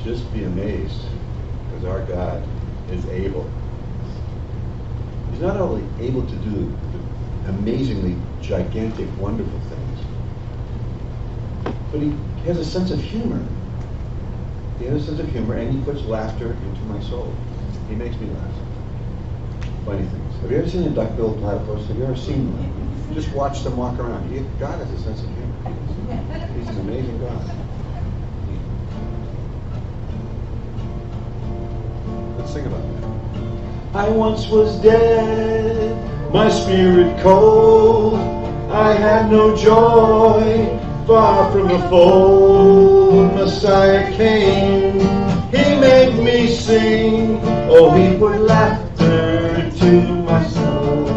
just be amazed, because our God is able. He's not only able to do the amazingly gigantic, wonderful things, but he has a sense of humor. He has a sense of humor, and he puts laughter into my soul. He makes me laugh. Funny things. Have you ever seen a duck-billed platypus? Have you ever seen one? Just watch them walk around. God has a sense of humor. He's an amazing God. Let's sing about that. I once was dead, my spirit cold. I had no joy, far from the fold. Messiah came, he made me sing. Oh, he put laughter into my soul.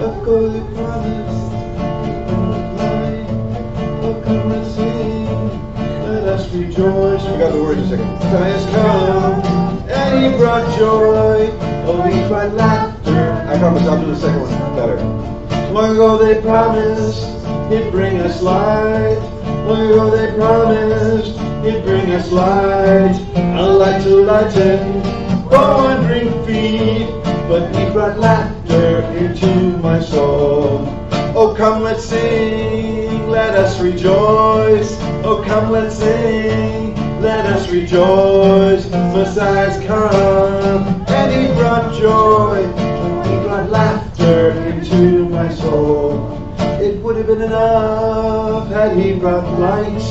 Of course he promised, he won't lie. Oh, come and sing, let us rejoice. We got the words in a second. Messiah has come, and he brought joy. Oh, he brought laughter. I promise I'll do the second one better. Long ago they promised he'd bring us light. Long ago they promised he'd bring us light. A light to lighten wandering feet. But he brought laughter into my soul. Oh, come let's sing, let us rejoice. Oh, come let's sing, let us rejoice. Messiah's come, and he brought joy. He brought laughter into my soul. It would have been enough had he brought light.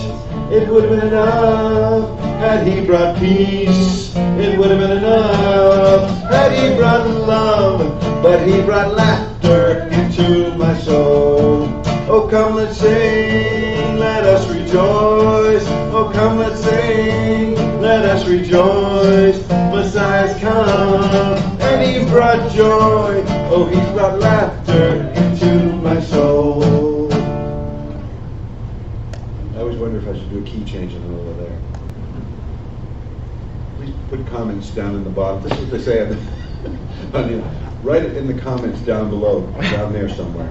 It would have been enough had he brought peace. It would have been enough had he brought love. But he brought laughter into my soul. Oh, come let's sing, let us rejoice. Oh, come let's sing, let us rejoice. Messiah's come, and he brought joy. Oh, he brought laughter into my soul. I always wonder if I should do a key change in the middle of there. Please put comments down in the bottom. This is what they say right in the comments down below, down there somewhere.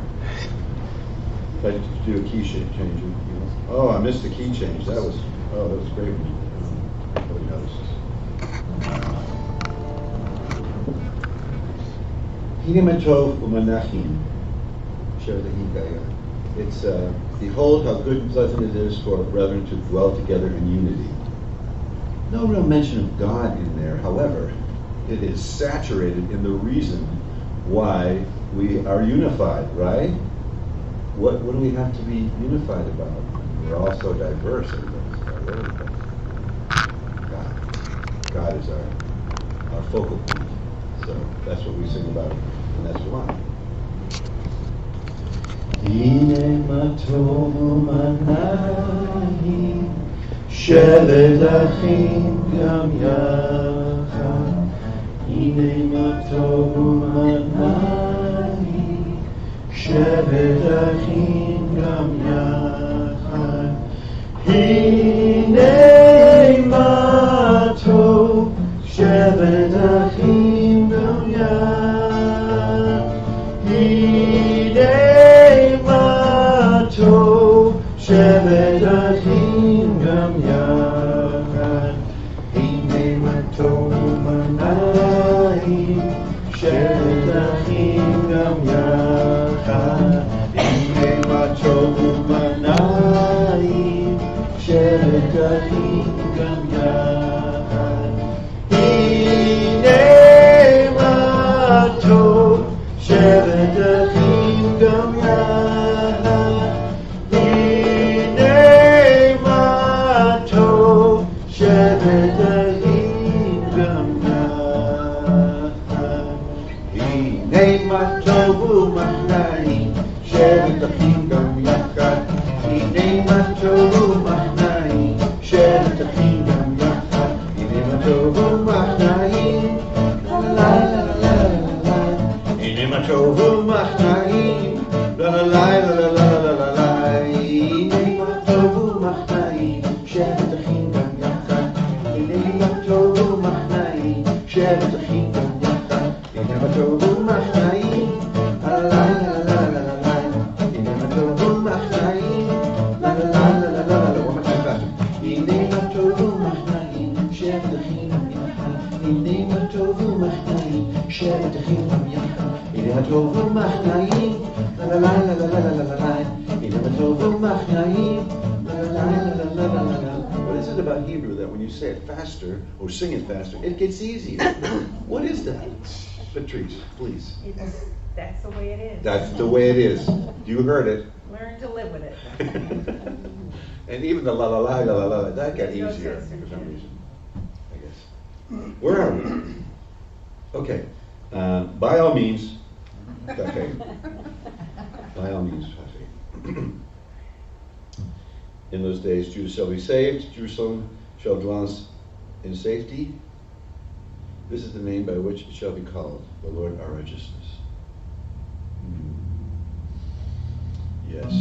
If I should do a key change. Oh, I missed the key change. That was great. Nobody notices. It's behold how good and pleasant it is for brethren to dwell together in unity. No real mention of God in there, however, it is saturated in the reason why we are unified, right? What do we have to be unified about? We're all so diverse. God is our focal point. So that's what we sing about, and that's why. Hine ma tovu manahim shevet achim gam yachad. Hine ma tovu manahim shevet achim gam yachad. Hine ma tov shevet achim gam yachad. Hine shevet achim gam yachad. Hine ma tov u'manayim shevet achim gam yachad. Hine ma tov u'manayim shevet achim gam yachad. Hine ma tov shevet achim gam yachad. Shevet achim gam yachad. Hine ma tov u'manayim shevet achim gam yachad. Hine ma tov u'manayim shevet achim gam yachad. Hine ma tov u'manayim la la la la la. Hine ma tov u'manayim la la la la la la la. Hine ma tov u'manayim shevet achim gam yachad. Hine ma tov u'manayim shevet achim gam yachad. Hine ma tov u'manayim la la la la la la. Hine ma tov u'manayim la la la la la la. One more time faster. Hine ma tov u'manayim shevet שבט אחים עם יחד, הנה הטוב ומחנאים, לה לה לה לה לה לה לה לה לה, הנה הטוב ומחנאים, לה לה לה לה לה לה לה לה. What is it about Hebrew that when you say it faster or sing it faster, it gets easier? What is that? Patrice, please. That's the way it is. That's the way it is. You heard it. Learn to live with it. And even the la la la la la la, that got easier for some reason, I guess. Where are we? Okay. By all means, okay. By all means, in those days, Judah shall be saved, Jerusalem shall dwell in safety. This is the name by which it shall be called, the Lord our righteousness. Yes.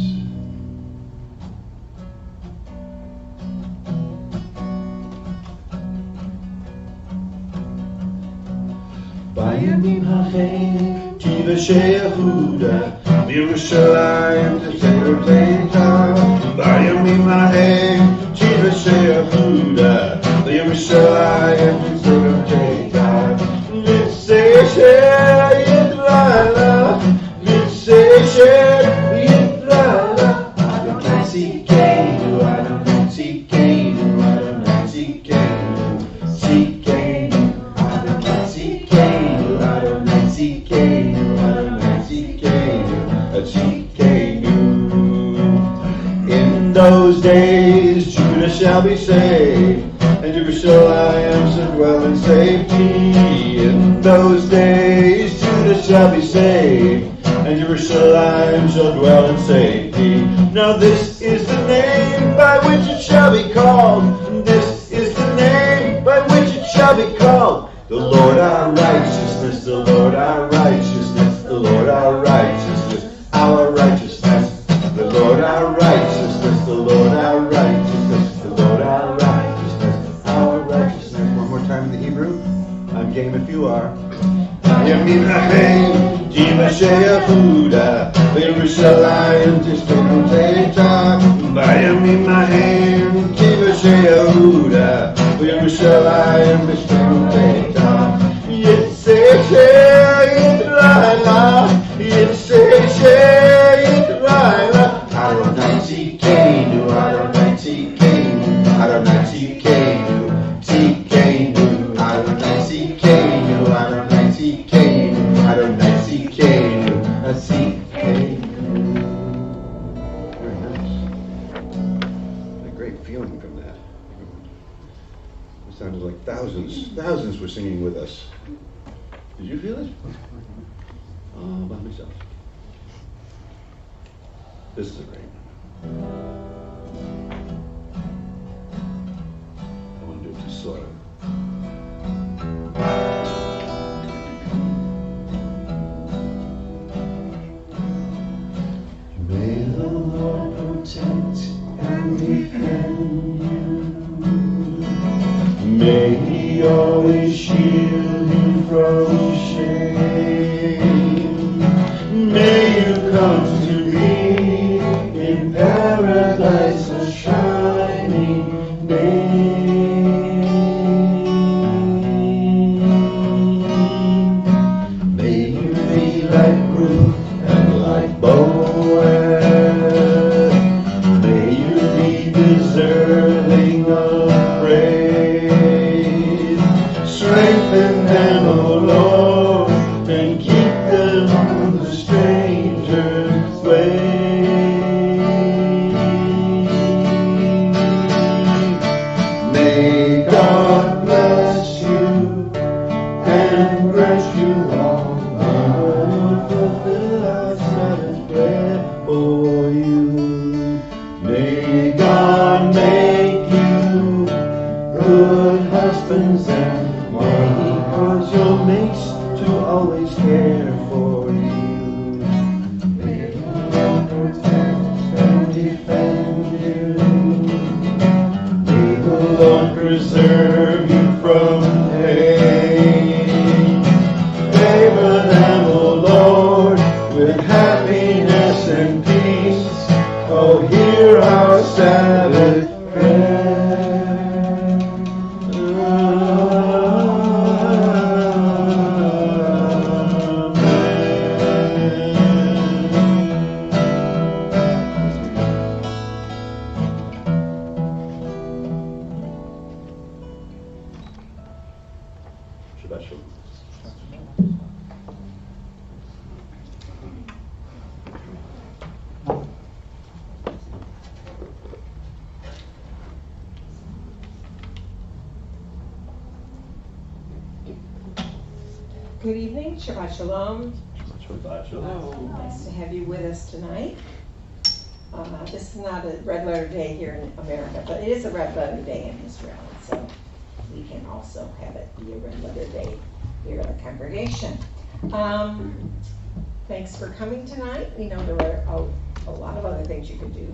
בימים ההם תיוושע יהודה בירושלים תשתרותתה בימים ההם תיוושע יהודה בירושלים תשתרותתה ותשע יתרעלה ותשע יתרעלה אדוני ציכנו אדוני ציכנו אדוני ציכנו ציכנו In those days Judah shall be saved, and Jerusalem shall dwell in safety. In those days Judah shall be saved, and Jerusalem shall dwell in safety. Now this is the name by which it shall be called. This is the name by which it shall be called. The Lord our righteousness, the Lord our righteousness, the Lord our righteousness, our righteousness, the Lord our righteousness, the Lord our righteousness, the Lord our righteousness, our righteousness. One more time in the Hebrew. I'm game if you are. בימים ההם תיוושע יהודה בירושלים תשתרותתה בימים ההם תיוושע יהודה בירושלים תשתרותתה יצא יתרעלה יצא יתרעלה אדוני ציכנו אדוני ציכנו אדוני ציכנו ציכנו אדוני ציכנו אדוני ציכנו אדוני ציכנו Very nice. A great feeling from that. It sounded like thousands were singing with us. Did you feel it? Oh, by myself. This is a great one. I want to do it too slow. May the Lord protect and defend you. May He always shield you from shame. May you come to me in paradise, a shining name. May you be like Ruth and like Boaz. May you be deserving of praise. Strengthen them, O Lord, and keep them from the stranger's way. May God bless you and grant you long life, fulfill our Sabbath prayer for you. May God make you good husbands, and may He cause your mates to always care for you. May the Lord protect and defend you. May the Lord preserve you from pain. Favor them, O Lord, with happiness and peace. Oh, hear our Sabbath prayer. Shabbat Shalom. Good evening, Shabbat Shalom. Shabbat Shalom. Nice to have you with us tonight. This is not a red letter day here in America, but it is a red letter day in Israel, so we can also have it be a red letter day here at our congregation. Thanks for coming tonight. We know there are a lot of other things you could do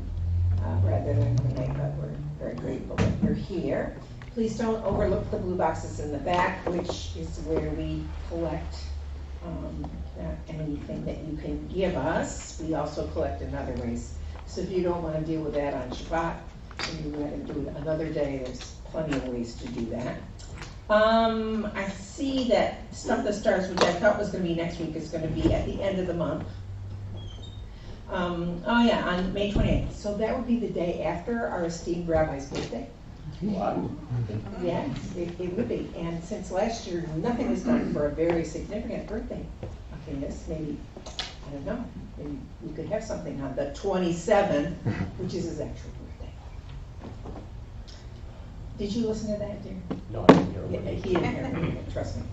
rather than tonight, but we're very grateful that you're here. Please don't overlook the blue boxes in the back, which is where we collect anything that you can give us. We also collect in other ways. So if you don't want to deal with that on Shabbat, and you want to do it another day, there's plenty of ways to do that. I see that Stuff the Stars, which I thought was going to be next week, is going to be at the end of the month. On May 28th. So that would be the day after our esteemed rabbi's birthday. Wow. Yes, it would be. And since last year, nothing was done for a very significant birthday. Okay, this maybe, I don't know, maybe we could have something on the 27th, which is his actual birthday. Did you listen to that, dear? No, I didn't hear Yeah, it. he didn't hear me, trust me.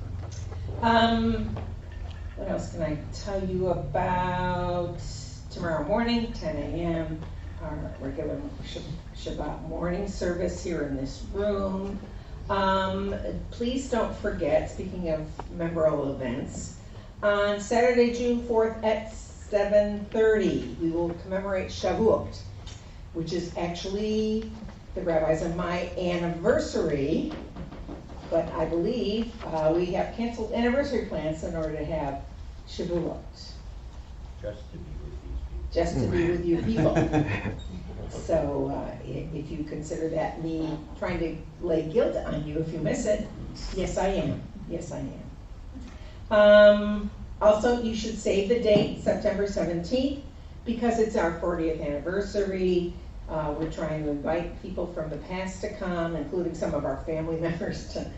What else can I tell you about? Tomorrow morning, 10 a.m., our regular Shabbat morning service here in this room. Please don't forget, speaking of memorable events, on Saturday, June 4th at 7:30, we will commemorate Shavuot, which is actually the rabbis and my anniversary, but I believe we have canceled anniversary plans in order to have Shavuot. Just to be with you people. So if you consider that me trying to lay guilt on you if you miss it, yes I am. Yes I am. Also, you should save the date, September 17th, because it's our 40th anniversary. We're trying to invite people from the past to come, including some of our family members to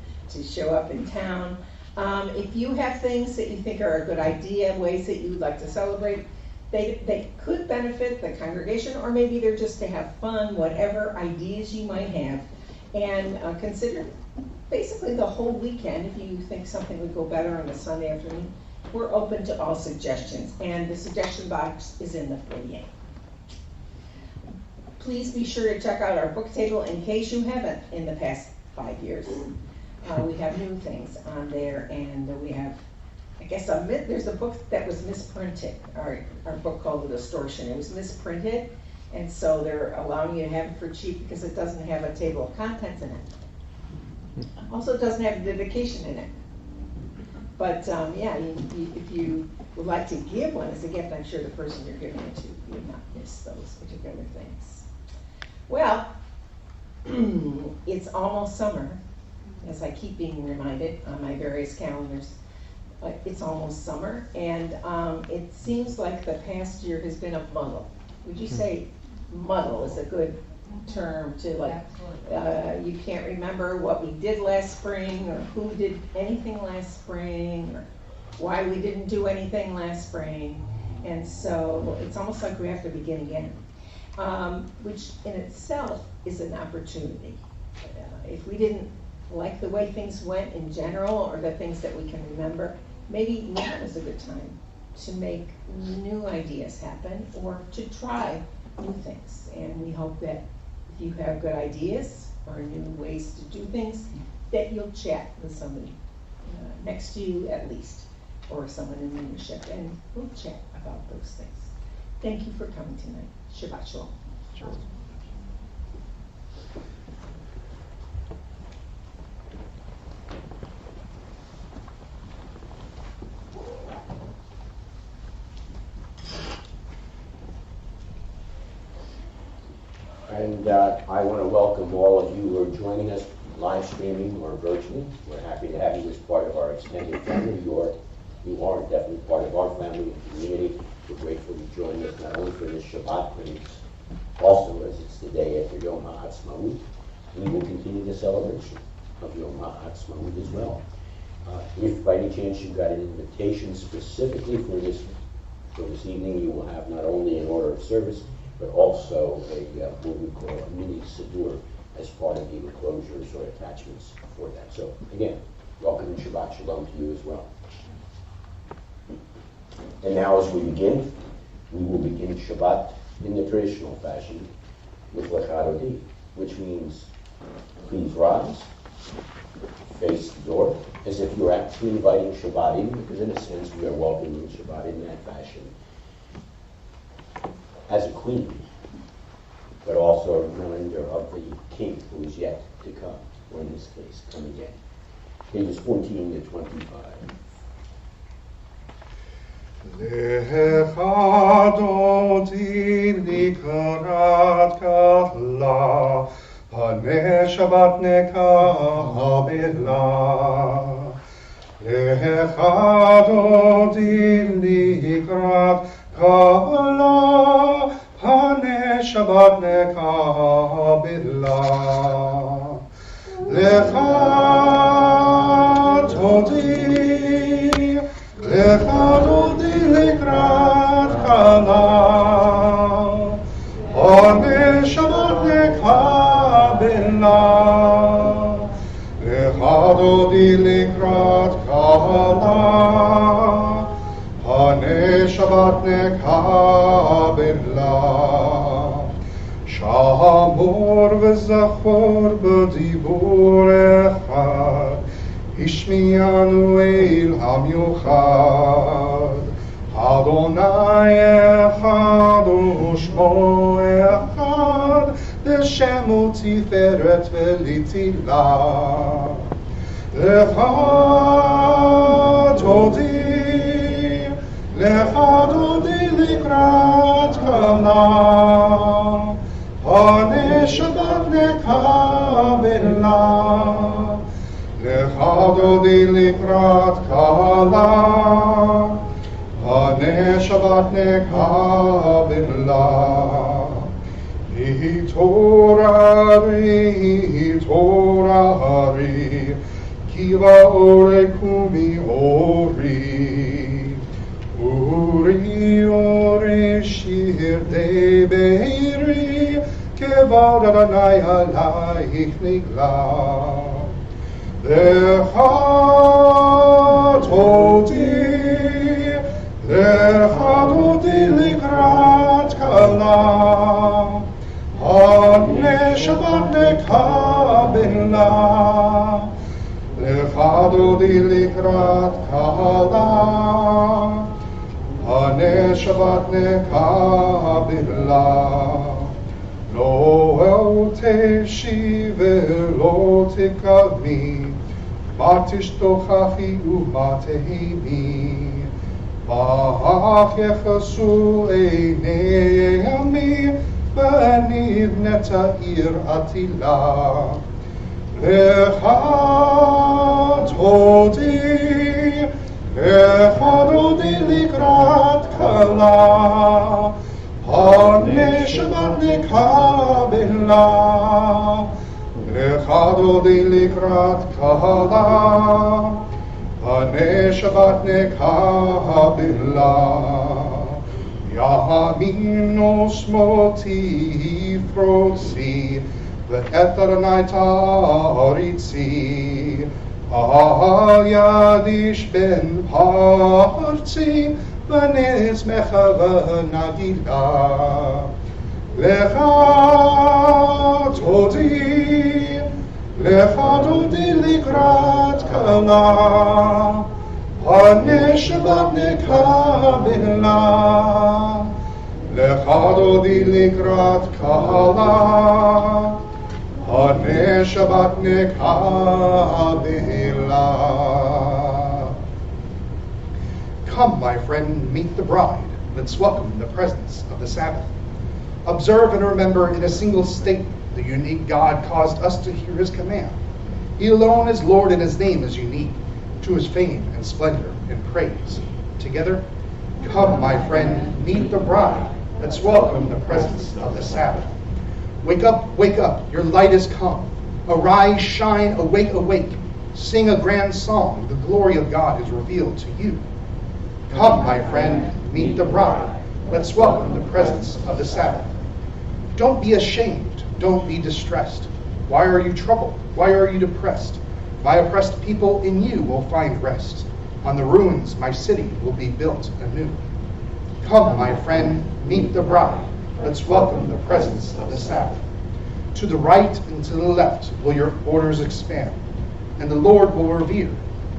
show up in town. If you have things that you think are a good idea, ways that you'd like to celebrate, they could benefit the congregation, or maybe they're just to have fun, whatever ideas you might have. And consider basically the whole weekend. If you think something would go better on a Sunday afternoon, we're open to all suggestions. And the suggestion box is in the foyer. Please be sure to check out our book table in case you haven't in the past 5 years. We have new things on there, and we have, I guess, there's a book that was misprinted, our book called The Distortion. It was misprinted, and so they're allowing you to have it for cheap because it doesn't have a table of contents in it. Also, it doesn't have a dedication in it. But if you would like to give one as a gift, I'm sure the person you're giving it to would not miss those particular things. Well, it's almost summer, as I keep being reminded on my various calendars. It's almost summer, and it seems like the past year has been a muddle. Would you say muddle is a good term to, like, you can't remember what we did last spring, or who did anything last spring, or why we didn't do anything last spring, and so it's almost like we have to begin again, which in itself is an opportunity. If we didn't like the way things went in general, or the things that we can remember, maybe now is a good time to make new ideas happen, or to try new things. And we hope that if you have good ideas or new ways to do things, that you'll chat with somebody next to you at least, or someone in leadership, and we'll chat about those things. Thank you for coming tonight. Shabbat Shalom. Shalom. And I want to welcome all of you who are joining us live streaming or virtually. We're happy to have you as part of our extended family. You are definitely part of our family and community. We're grateful you joined us not only for this Shabbat, but it's also as it's the day after Yom Haatzma'ut. We will continue the celebration of Yom Haatzma'ut as well. If by any chance you got an invitation specifically for this evening, you will have not only an order of service, but also what we call a mini siddur as part of the enclosures or attachments for that. So again, welcome and Shabbat Shalom to you as well. And now as we begin, we will begin Shabbat in the traditional fashion with Lecha Dodi, which means please rise, face the door, as if you're actually inviting Shabbat in, because in a sense we are welcoming Shabbat in that fashion as a queen, but also a reminder of the king who is yet to come, or in this case, come again. Pages 14 to 25. Lecha Dodi likrat kala, Paneh Shabbat nekabela. Lecha Dodi likrat kala, Paneh Shabbat nekabela. Lecha Dodi likrat kala, Paneh Shabbat nekabela. Lecha Dodi likrat kala, Paneh Shabbat nekabela. Shamor v'zachor b'dibur echad, Ishmianu el hamyuchad. Adonai echad u'shmo echad, L'shemu tiferet v'litila. Lecha Dodi likrat kala, Paneh Shabbat nekabela. Lecha Dodi likrat kala, Paneh Shabbat nekabela. Hitorari, Kiva ore kumi ori. Ori shir de beiri, Kevod Adonai alayich nigla. Lecha Dodi likrat kala, Paneh Shabbat nekabela. Lecha Dodi likrat kala, Paneh Shabbat nekabela. Lo teshi ve'lo tekavmi, Ma tishtochachi u'ma tehimi. Ba'ach yechasu einei ami, V'nivnet ha'ir atila. Lecha Dodi likrat kala, Paneh Shabbat nekabela. Lecha Dodi likrat kala, Paneh Shabbat nekabela. Yamin osmoti frozi, V'et Adonai taritzi. Al yadish ben parzi, V'nizmecha v'nadila. Lecha Dodi likrat kala, Paneh Shabbat nekabela. Lecha Dodi likrat kala, Paneh Shabbat nekabela. Come, my friend, meet the bride. Let's welcome the presence of the Sabbath. Observe and remember in a single statement the unique God caused us to hear his command. He alone is Lord and his name is unique. To his fame and splendor and praise. Together, come, my friend, meet the bride. Let's welcome the presence of the Sabbath. Wake up, your light is come. Arise, shine, awake, awake. Sing a grand song, the glory of God is revealed to you. Come, my friend, meet the bride. Let's welcome the presence of the Sabbath. Don't be ashamed, don't be distressed. Why are you troubled? Why are you depressed? My oppressed people in you will find rest. On the ruins, my city will be built anew. Come, my friend, meet the bride. Let's welcome the presence of the Sabbath. To the right and to the left will your borders expand, and the Lord will revere.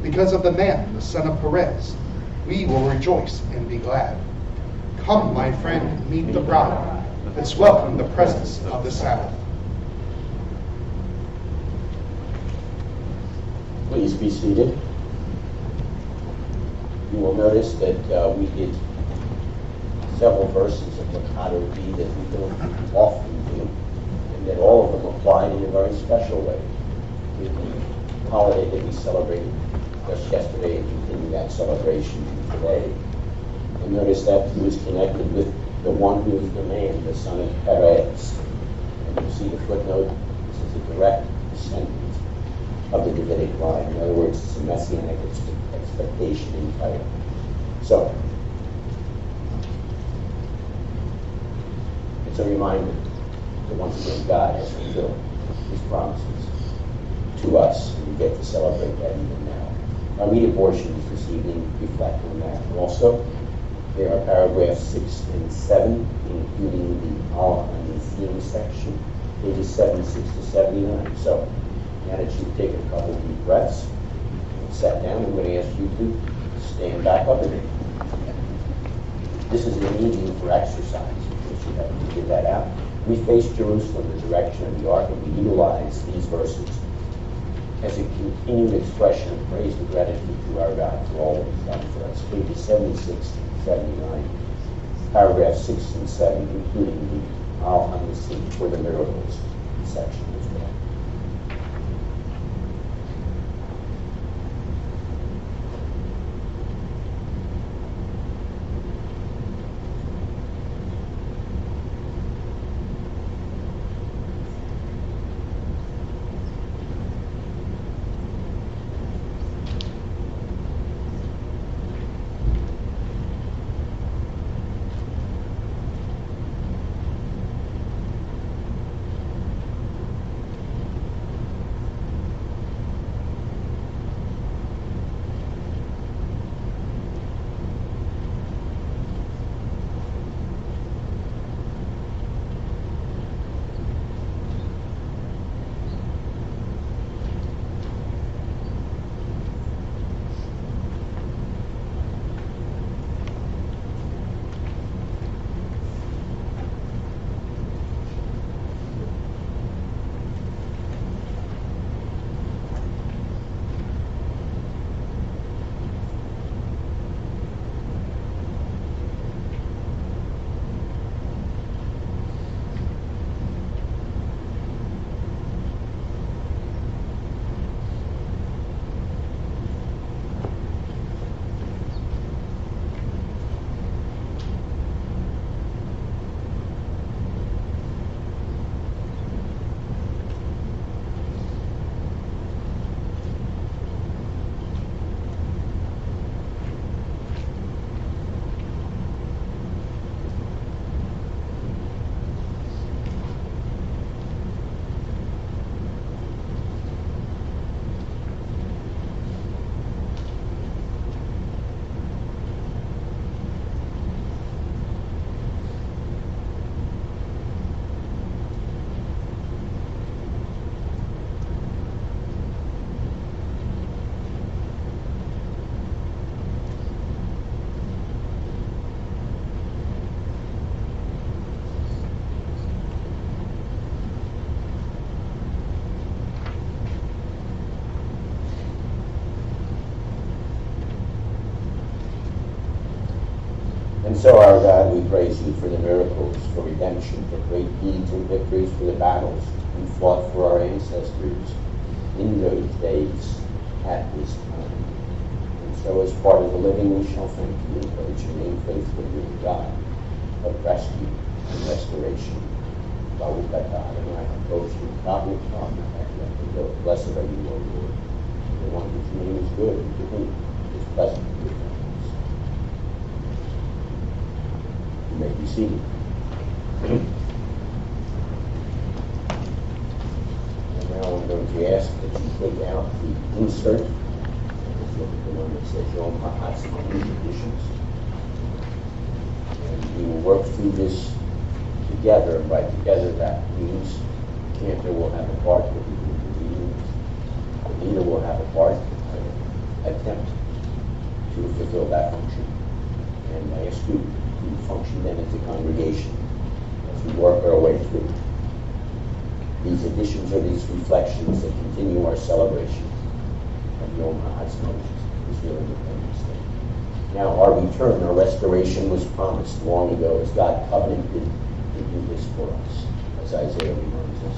Because of the man, the son of Perez, we will rejoice and be glad. Come, my friend, meet the bride. Let's welcome the presence of the Sabbath. Please be seated. You will notice that we did several verses of Haatzma'ut that we don't often do, and that all of them applied in a very special way to the holiday that we celebrated just yesterday and continue that celebration today. And notice that he was connected with the one who is the man, the son of Perez. And you see the footnote, this is a direct descendant of the Davidic line. In other words, it's a messianic expectation in title. So, it's a reminder that once again God has fulfilled his promises to us, and we get to celebrate that even now. Our media portions this evening reflect on that. And also, there are paragraphs 6 and 7, including the Ohr Chadash section, pages 76 to 79. So, now that you've taken a couple of deep breaths and sat down, I'm going to ask you to stand back up again. This is an evening for exercise, in case you haven't figured that out. We face Jerusalem, the direction of the ark, and we utilize these verses as a continued expression of praise and gratitude to our God for all that he's done for us. Pages 76 and 79, paragraphs 6 and 7, including the Ohr Chadash for the miracles section as well. And so, our God, we praise you for the miracles, for redemption, for great deeds and victories, for the battles you fought for our ancestors in those days at this time. And so, as part of the living, we shall thank you and praise your name faithfully, your God of rescue and restoration. Blessed are you, O Lord. the one whose name is good, and to whom is pleasant to give thanks. You may be seated. And now I'm going to ask that you take out the insert. Just look at the one that says Ohr Chadash editions. And we will work through this together, and by together that means the cantor will have a part, the leader will have a part, attempt to fulfill that function. And I ask you to function then as a congregation as we work our way through these additions or these reflections that continue our celebration of Yom Haatzma'ut, Israel Independence Day. Now our return, our restoration was promised long ago as God covenanted to do this for us, as Isaiah reminds us.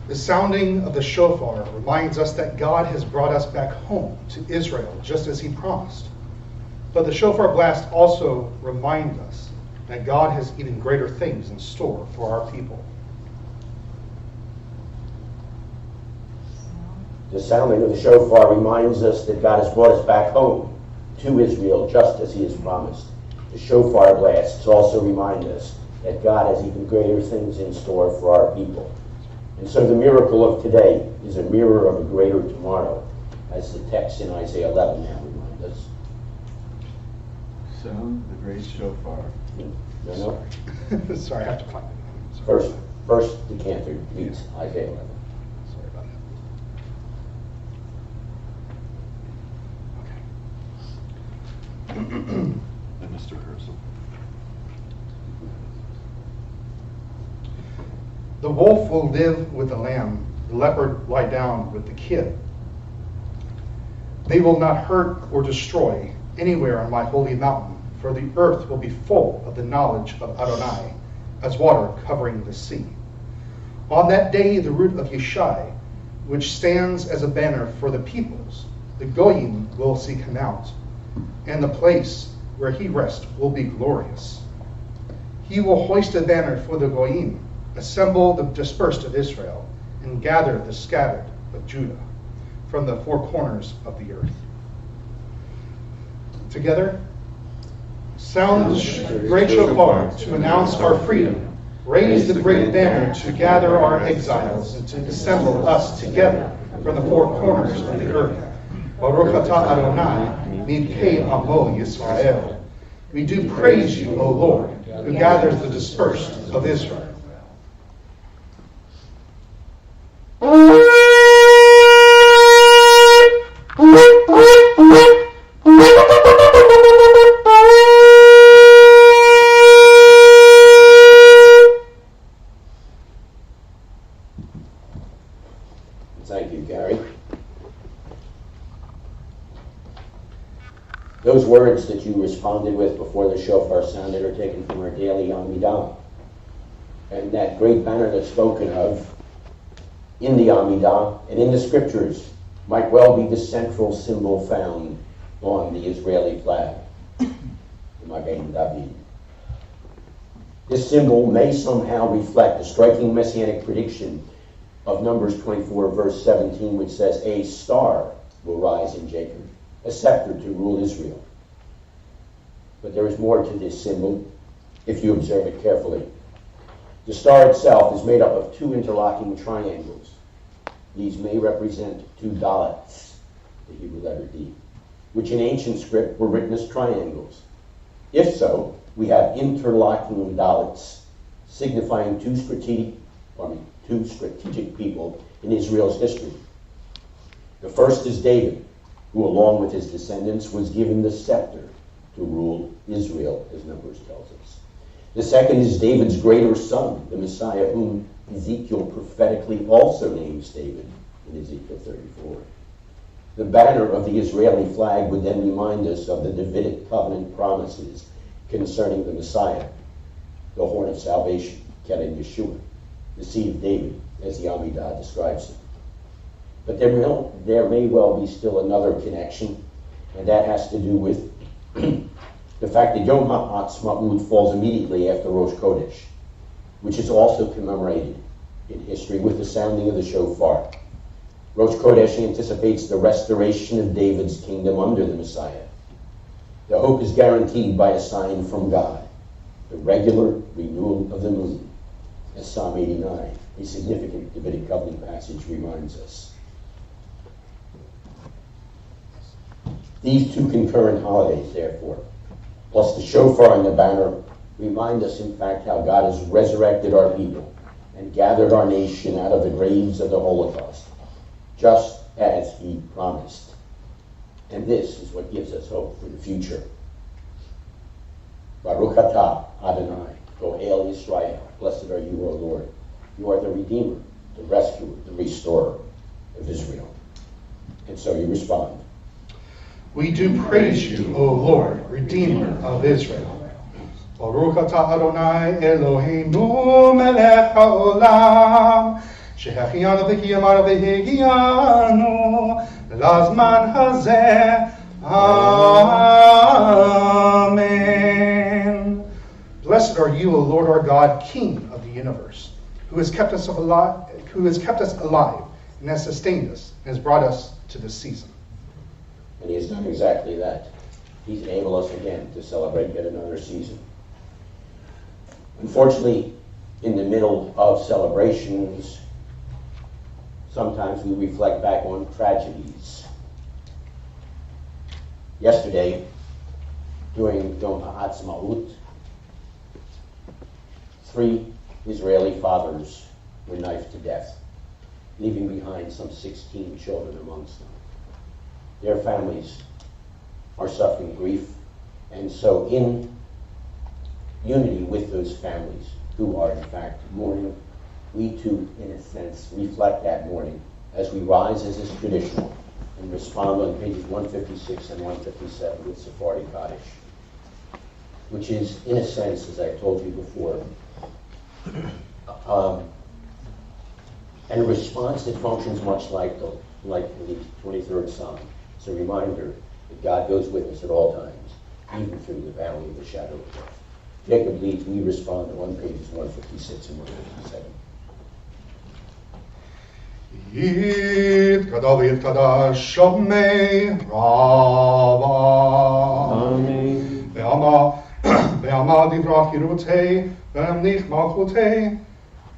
The sounding of the shofar reminds us that God has brought us back home to Israel, just as he promised. But the shofar blast also reminds us that God has even greater things in store for our people. The sounding of the shofar reminds us that God has brought us back home to Israel, just as he has promised. The shofar blasts also remind us that God has even greater things in store for our people. And so the miracle of today is a mirror of a greater tomorrow, as the text in Isaiah 11 now reminds us. Sound the great shofar. No? Sorry, I have to find it. Sorry. First the cantor reads Isaiah 11. Sorry about that. Okay. And Mr. Herzl. The wolf will live with the lamb, the leopard lie down with the kid. They will not hurt or destroy anywhere on my holy mountain, for the earth will be full of the knowledge of Adonai, as water covering the sea. On that day, the root of Yeshai, which stands as a banner for the peoples, the Goyim will seek him out, and the place where he rests will be glorious. He will hoist a banner for the Goyim, assemble the dispersed of Israel, and gather the scattered of Judah from the four corners of the earth. Together, sound the great shofar to announce our freedom. Raise the great banner to gather our exiles and to assemble us together from the four corners of the earth. Baruch atah Adonai, midkei amo Yisrael. We do praise you, O Lord, who gathers the dispersed of Israel. Thank you, Gary. Those words that you responded with before the shofar sounded are taken from our daily Amidah. And that great banner that's spoken of in the Amidah and in the scriptures might well be the central symbol found on the Israeli flag, the Magen David. This symbol may somehow reflect a striking messianic prediction of Numbers 24, verse 17, which says, a star will rise in Jacob, a scepter to rule Israel. But there is more to this symbol if you observe it carefully. The star itself is made up of two interlocking triangles. These may represent two dalets, the Hebrew letter D, which in ancient script were written as triangles. If so, we have interlocking dalets signifying two strategic people in Israel's history. The first is David, who along with his descendants was given the scepter to rule Israel, as Numbers tells us. The second is David's greater son, the Messiah, whom Ezekiel prophetically also names David in Ezekiel 34. The banner of the Israeli flag would then remind us of the Davidic covenant promises concerning the Messiah, the horn of salvation, Keren Yeshua, the seed of David, as the Amidah describes it. But there may well be still another connection, and that has to do with the fact that Yom Haatzma'ut falls immediately after Rosh Chodesh, which is also commemorated in history with the sounding of the shofar. Ohr Chadash anticipates the restoration of David's kingdom under the Messiah. The hope is guaranteed by a sign from God, the regular renewal of the moon, as Psalm 89, a significant Davidic covenant passage, reminds us. These two concurrent holidays, therefore, plus the shofar and the banner, remind us, in fact, how God has resurrected our people and gathered our nation out of the graves of the Holocaust, just as he promised. And this is what gives us hope for the future. Baruch atah Adonai, Goel Yisrael. Blessed are you, O Lord. You are the Redeemer, the Rescuer, the Restorer of Israel. And so you respond. We do praise you, O Lord, Redeemer of Israel. Baruch atah Adonai Eloheinu melech haolam, שהחיינו וקיימנו והגיענו לזמן הזה. Amen. Blessed are you, O Lord our God, King of the universe, who has kept us alive, and has sustained us, and has brought us to this season. And he has done exactly that. He's enabled us again to celebrate yet another season. Unfortunately, in the middle of celebrations, sometimes we reflect back on tragedies. Yesterday, during Yom Haatzma'ut, 3 Israeli fathers were knifed to death, leaving behind some 16 children amongst them. Their families are suffering grief, and so in unity with those families who are in fact mourning, we too, in a sense, reflect that mourning as we rise, as is traditional, and respond on pages 156 and 157 with Sephardi Kaddish, which is, in a sense, as I told you before, and a response that functions much like the 23rd Psalm. It's a reminder that God goes with us at all times, even through the valley of the shadow of death. Jacob leads, we respond on pages 156 and 157. Yit Kadash Shomei Rava. Amen. Ve'ama divrach Hirutei, ve'amnich malchutei,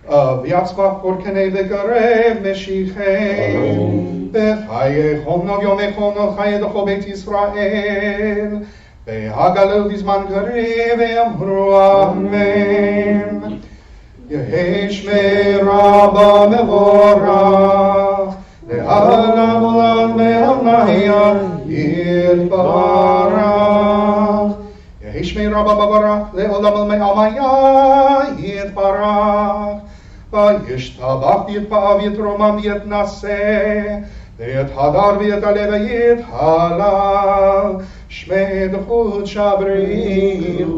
v'yatzmach porkenei v'garev meshichei, ve'chayechom nov yomechom nov chayedocho beit Yisrael, ve'hagalel bizman karev ve'amru amen. Yehesh me'raba mevorach, le'alam olam me'amnaya yitbarach. Yehesh me'raba mevorach, le'olam me'amnaya yitbarach. Vayishtabach yitpa'av yitromam yitnaseh, ve'yithadar ve'yitale ve'yithalal, shmei d'chut shabrichu.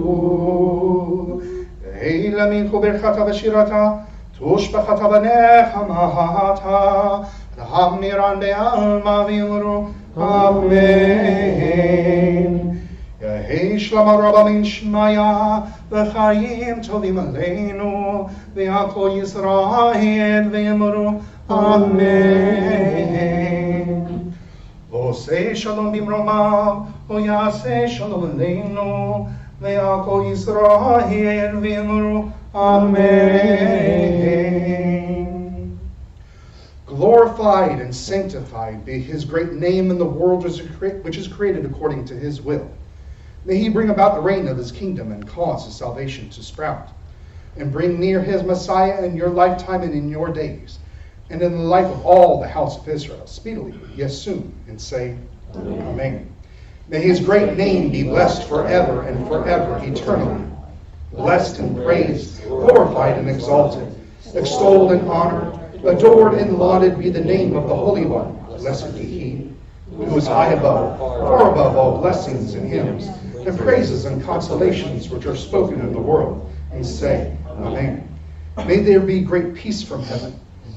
Eila minchu berchata v'shirata, tushbachata v'nechamata, v'hamiran be'alma v'yimru, Amen. Yehei shlama rabba min shmaya, v'chayim tovim aleinu, v'yakol Yisrael v'yimru, Amen. V'osei shalom bimromav, v'yasei shalom aleinu, Ve'akol Yisrael v'yimru, Amen. Glorified and sanctified be his great name in the world which is created according to his will. May he bring about the reign of his kingdom and cause his salvation to sprout, and bring near his Messiah in your lifetime and in your days, and in the life of all the house of Israel, speedily, yes, soon, and say, Amen. May his great name be blessed forever and forever, eternally. Blessed and praised, glorified and exalted, extolled and honored, adored and lauded be the name of the Holy One. Blessed be he, who is high above, far above all blessings and hymns, and praises and consolations which are spoken in the world, and say, Amen. May there be great peace from heaven,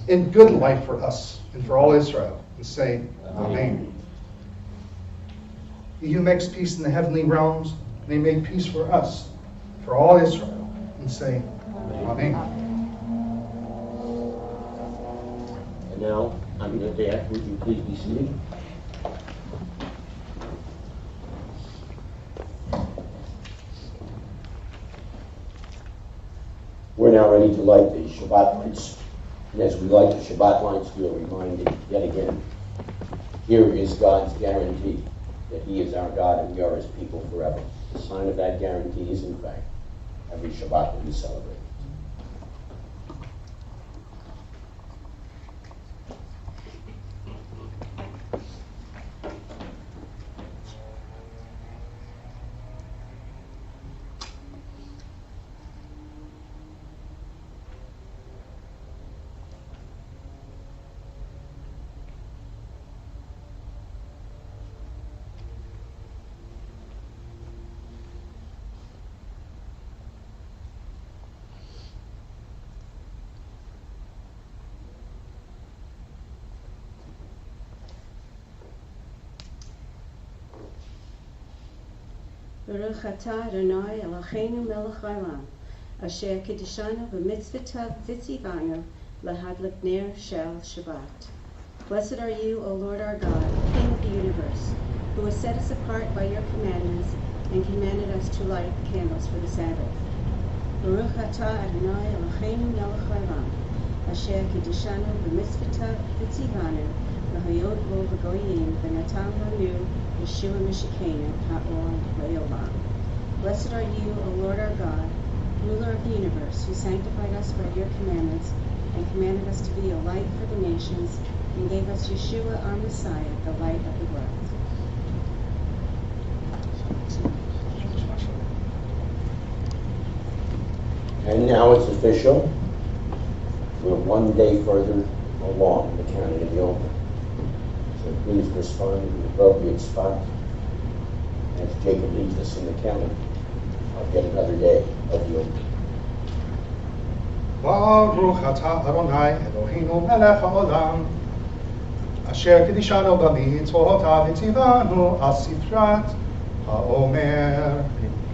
and good life for us and for all Israel, and say, Amen. He who makes peace in the heavenly realms may make peace for us, for all Israel, and say, Amen. Now, I'm going to ask, would you please be seated? We're now ready to light the Shabbat lights. And as we light the Shabbat lights, we are reminded yet again, here is God's guarantee that He is our God and we are His people forever. The sign of that guarantee is, in fact, every Shabbat that we celebrate. Baruch atah Adonai Eloheinu melech haolam, asher kiddushanu b'mitzvotav v'tzivanu lahadlik ner shel Shabbat. Blessed are you, O Lord our God, King of the universe, who has set us apart by your commandments and commanded us to light candles for the Sabbath. Baruch atah Adonai Eloheinu melech haolam, asher kiddushanu b'mitzvotav v'tzivanu lahayot bo v'goyim v'natan lanu Yeshua Mishikeinu Ha'or Le'olam. Blessed are you, O Lord our God, ruler of the universe, who sanctified us by your commandments and commanded us to be a light for the nations and gave us Yeshua our Messiah, the light of the world. And now it's official. We're one day further along the counting of the Omer. So please respond in the appropriate spot. As Jacob leads us in the counting, I'll get another day of the Omer. Baruch atah Adonai Eloheinu melech haolam, asher kiddushanu b'mitzvotav v'tzivanu al sifrat ha'omer.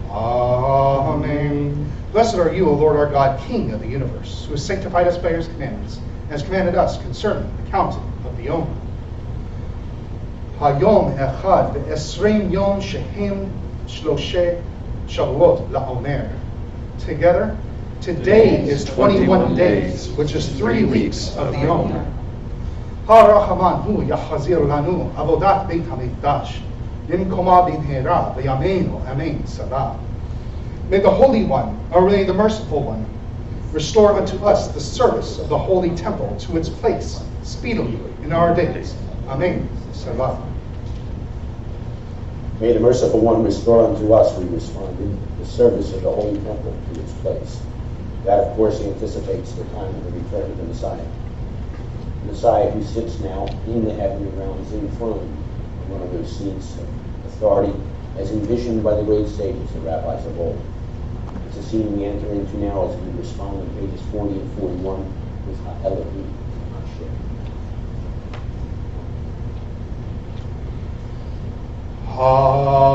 Amen. Blessed are you, O Lord our God, King of the universe, who has sanctified us by His commandments, and has commanded us concerning the counting of the Omer. Hayom echad ve'esrim yom shehem shloshe shavuot la'omer. Together, today is 21 days, which is 3 weeks of the Omer. Ha'rachaman hu yachazir lanu avodat beit hamikdash bimkoma b'mhera v'yameinu amen salah. May the Holy One, or may the Merciful One, restore unto us the service of the Holy Temple to its place speedily in our days. Amen. Salah. May the Merciful One restore unto us, we responded, the service of the Holy Temple to its place. That, of course, anticipates the time of the return of the Messiah. The Messiah who sits now in the heavenly realms enthroned on one of those seats of authority as envisioned by the great sages, the rabbis of old. It's a scene we enter into now as we respond on pages 40 and 41 with Ha'elohim Asher.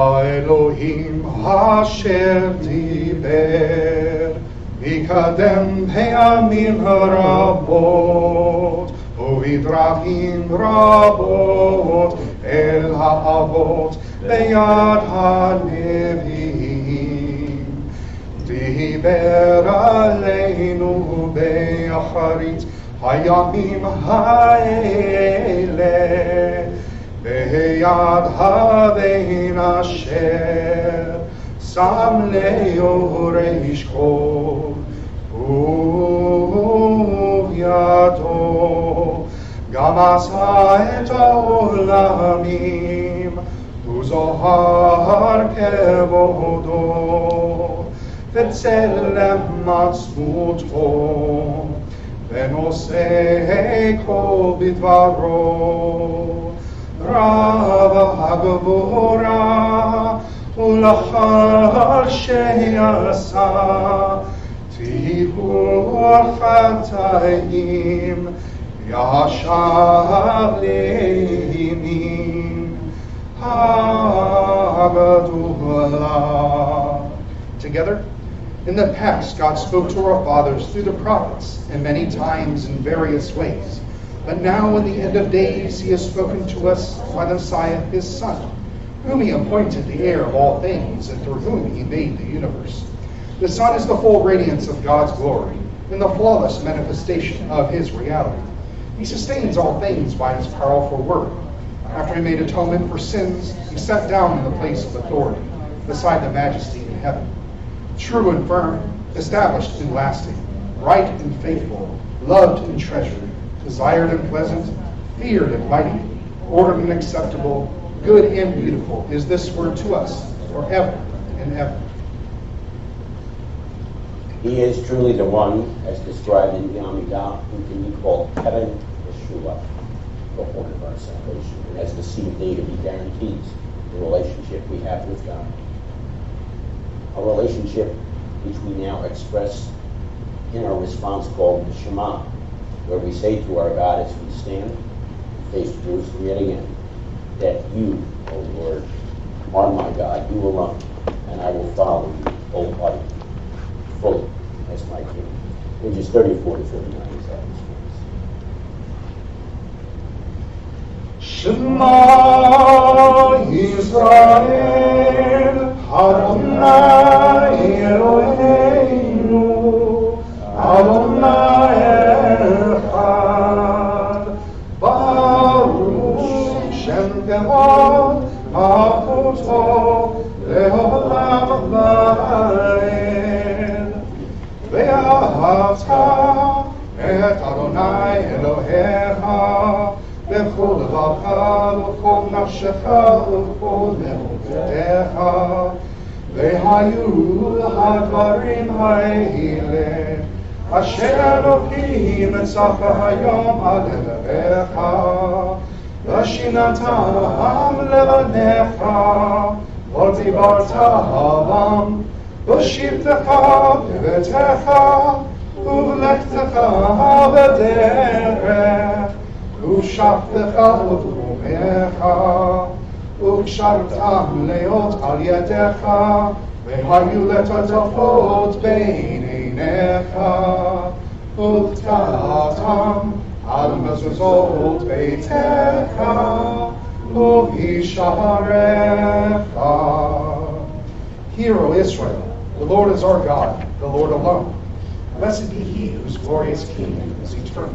Ha'elohim Asher diber mikadem pe'amim rabot uvidrachim rabot el ha'avot beyad ha'nevi'im diber aleinu be'acharit hayamim ha'eleh Beyad havein asher sam le'oreish kol uvyado gam asa et ha'olamim uzohar kevodo v'tzelem matzmuto v'nosei kol bidvaro Rav HaGvora Ulachar She'asa Tihur Chatayim Yashav Le'imim Hagdula. Together, in the past, God spoke to our fathers through the prophets, and many times in various ways. But now in the end of days he has spoken to us by the Messiah, his Son, whom he appointed the heir of all things, and through whom he made the universe. The Son is the full radiance of God's glory, and the flawless manifestation of his reality. He sustains all things by his powerful word. After he made atonement for sins, he sat down in the place of authority, beside the majesty in heaven. True and firm, established and lasting, right and faithful, loved and treasured, desired and pleasant, feared and mighty, ordered and acceptable, good and beautiful is this word to us forever and ever. He is truly the one, as described in the Amidah, who can be called Keren Yeshua, the horn of our salvation. And as the seed of David, he guarantees the relationship we have with God. A relationship which we now express in our response called the Shema, where we say to our God as we stand and face Jerusalem yet again, that you, O Lord, are my God, you alone, and I will follow you wholeheartedly, fully, as my King. Pages 34 to 39 is that response. Shema Yisrael, Adonai Eloheinu, Adonai Echad, Baruch Shem Kevod, Malchuto, Leolam Vaed. Ve'ahavta et Adonai Elohecha, בכל לבבך ובכל נפשך ובכל מאודך, והיו הדברים האלה אשר אלוקים מצווה היום על לבביך, ושיננתם לבניך, ודיברת בם בשבתך בביתך ובלכתך בדרך, ושבתך ובקומך, וקשרתם להיות על ידיך, והיו לטוטפות בין עיניך, וקטעתם על מזוזות ביתך, ובשעריך. Hear, O Israel, the Lord is our God, the Lord alone. Blessed be he whose glorious kingdom is eternal.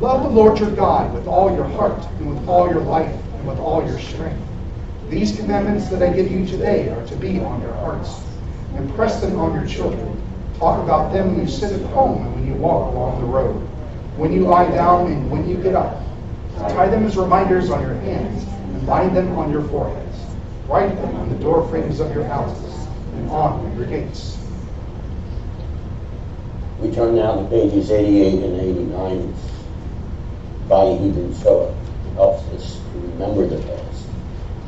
Love the Lord your God with all your heart, and with all your life, and with all your strength. These commandments that I give you today are to be on your hearts. Impress them on your children. Talk about them when you sit at home and when you walk along the road, when you lie down and when you get up. Tie them as reminders on your hands, and bind them on your foreheads. Write them on the door frames of your houses and on your gates. We turn now to pages 88 and 89. By Hebrew Torah helps us to remember the past,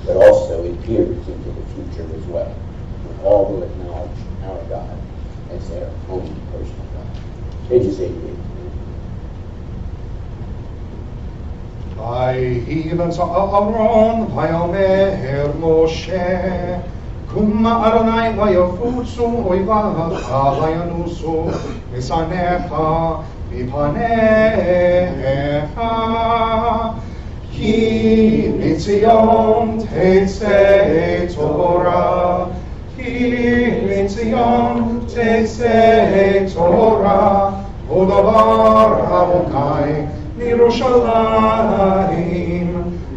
but also it peers into the future as well. And all will acknowledge our God as their own personal God. Pages 88. ויבצע אהרון ויאמר משה, קום אדוני ויפוצו אויביך וינוסו משנאיך מפניך, כי מציון תצא תורה, כי מציון תצא תורה, ודבר אדוני מירושלים,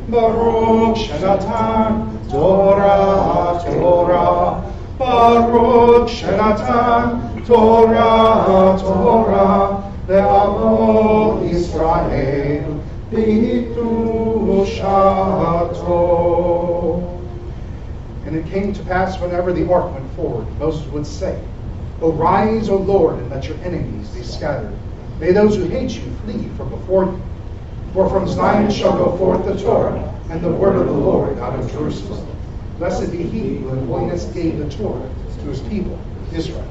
ברוך שנתן תורה תורה, ברוך שנתן תורה תורה, לעמו ישראל בקדושתו. And it came to pass whenever the ark went forward, Moses would say, Arise, O Lord, and let your enemies be scattered. May those who hate you flee from before you. For from Zion shall go forth the Torah, and the word of the Lord out of Jerusalem. Blessed be he who in holiness gave the Torah to his people, Israel.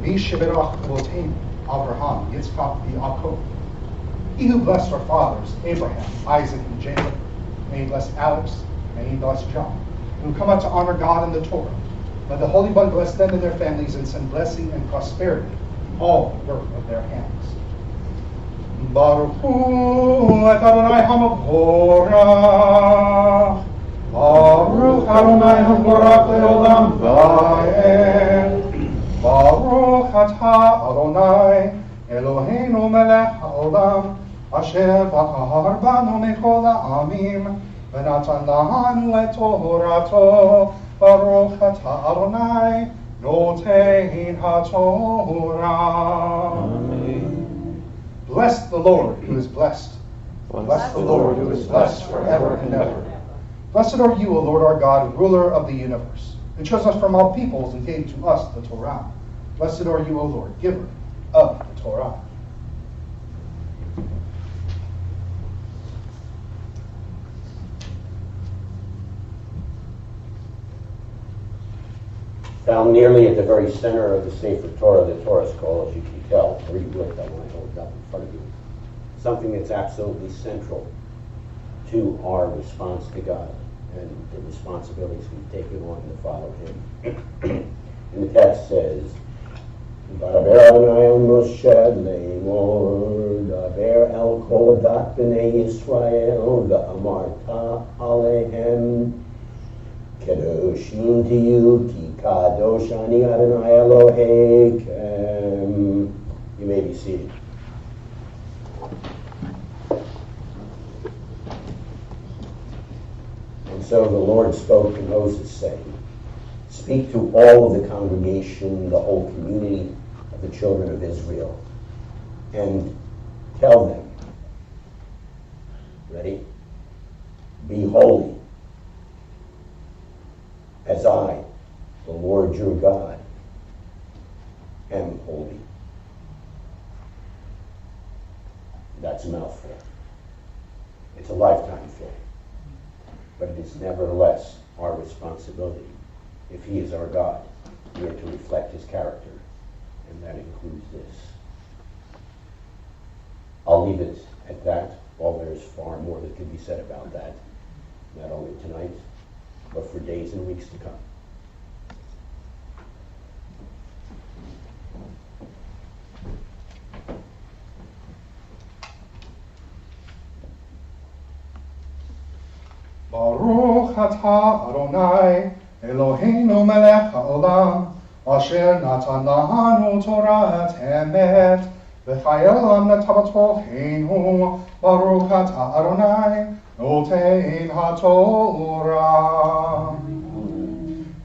Mi sheberach avoteinu, Abraham, Yitzchak, Yaakov. He who blessed our fathers, Abraham, Isaac, and Jacob, may he bless Alex, may he bless John, who come out to honor God in the Torah. Let the Holy One bless them and their families and send blessing and prosperity, all the work of their hands. Baruch hu et Adonai HaMavorach. Baruch Adonai HaMavorach le'olam va'ed. Baruch atah Adonai Eloheinu melech ha'olam asher bachar banu mikol ha'amim v'natan lanu et torato. Baruch atah Adonai notein ha'torah. Amen. Bless the Lord who is blessed. Bless the Lord who is blessed forever and ever. Blessed are you, O Lord our God, ruler of the universe, who chose us from all peoples and gave to us the Torah. Blessed are you, O Lord, giver of the Torah. Found nearly at the very center of the Sefer Torah, the Torah scroll, as you can tell, or you look, I want to hold it up in front of you. Something that's absolutely central to our response to God and the responsibilities we've taken on to follow Him. And the text says, V'daber Adonai el Moshe le'emor, daber el kol adat b'nei Yisrael, v'amarta alehem, Kedoshim to you, ki kadosh ani Adonai Eloheikem. You may be seated. And so the Lord spoke to Moses, saying, speak to all of the congregation, the whole community of the children of Israel, and tell them, ready? Be holy, as I, the Lord your God, am holy. That's a mouthful. It's a lifetime thing. But it is nevertheless our responsibility. If He is our God, we are to reflect His character, and that includes this. I'll leave it at that, while there's far more that could be said about that, not only tonight, but for days and weeks to come. Baruch atah Adonai Eloheinu melech ha'olam asher natan lanu Torah emet v'chayelam netabatocheinu. Baruch atah Adonai notein ha'torah.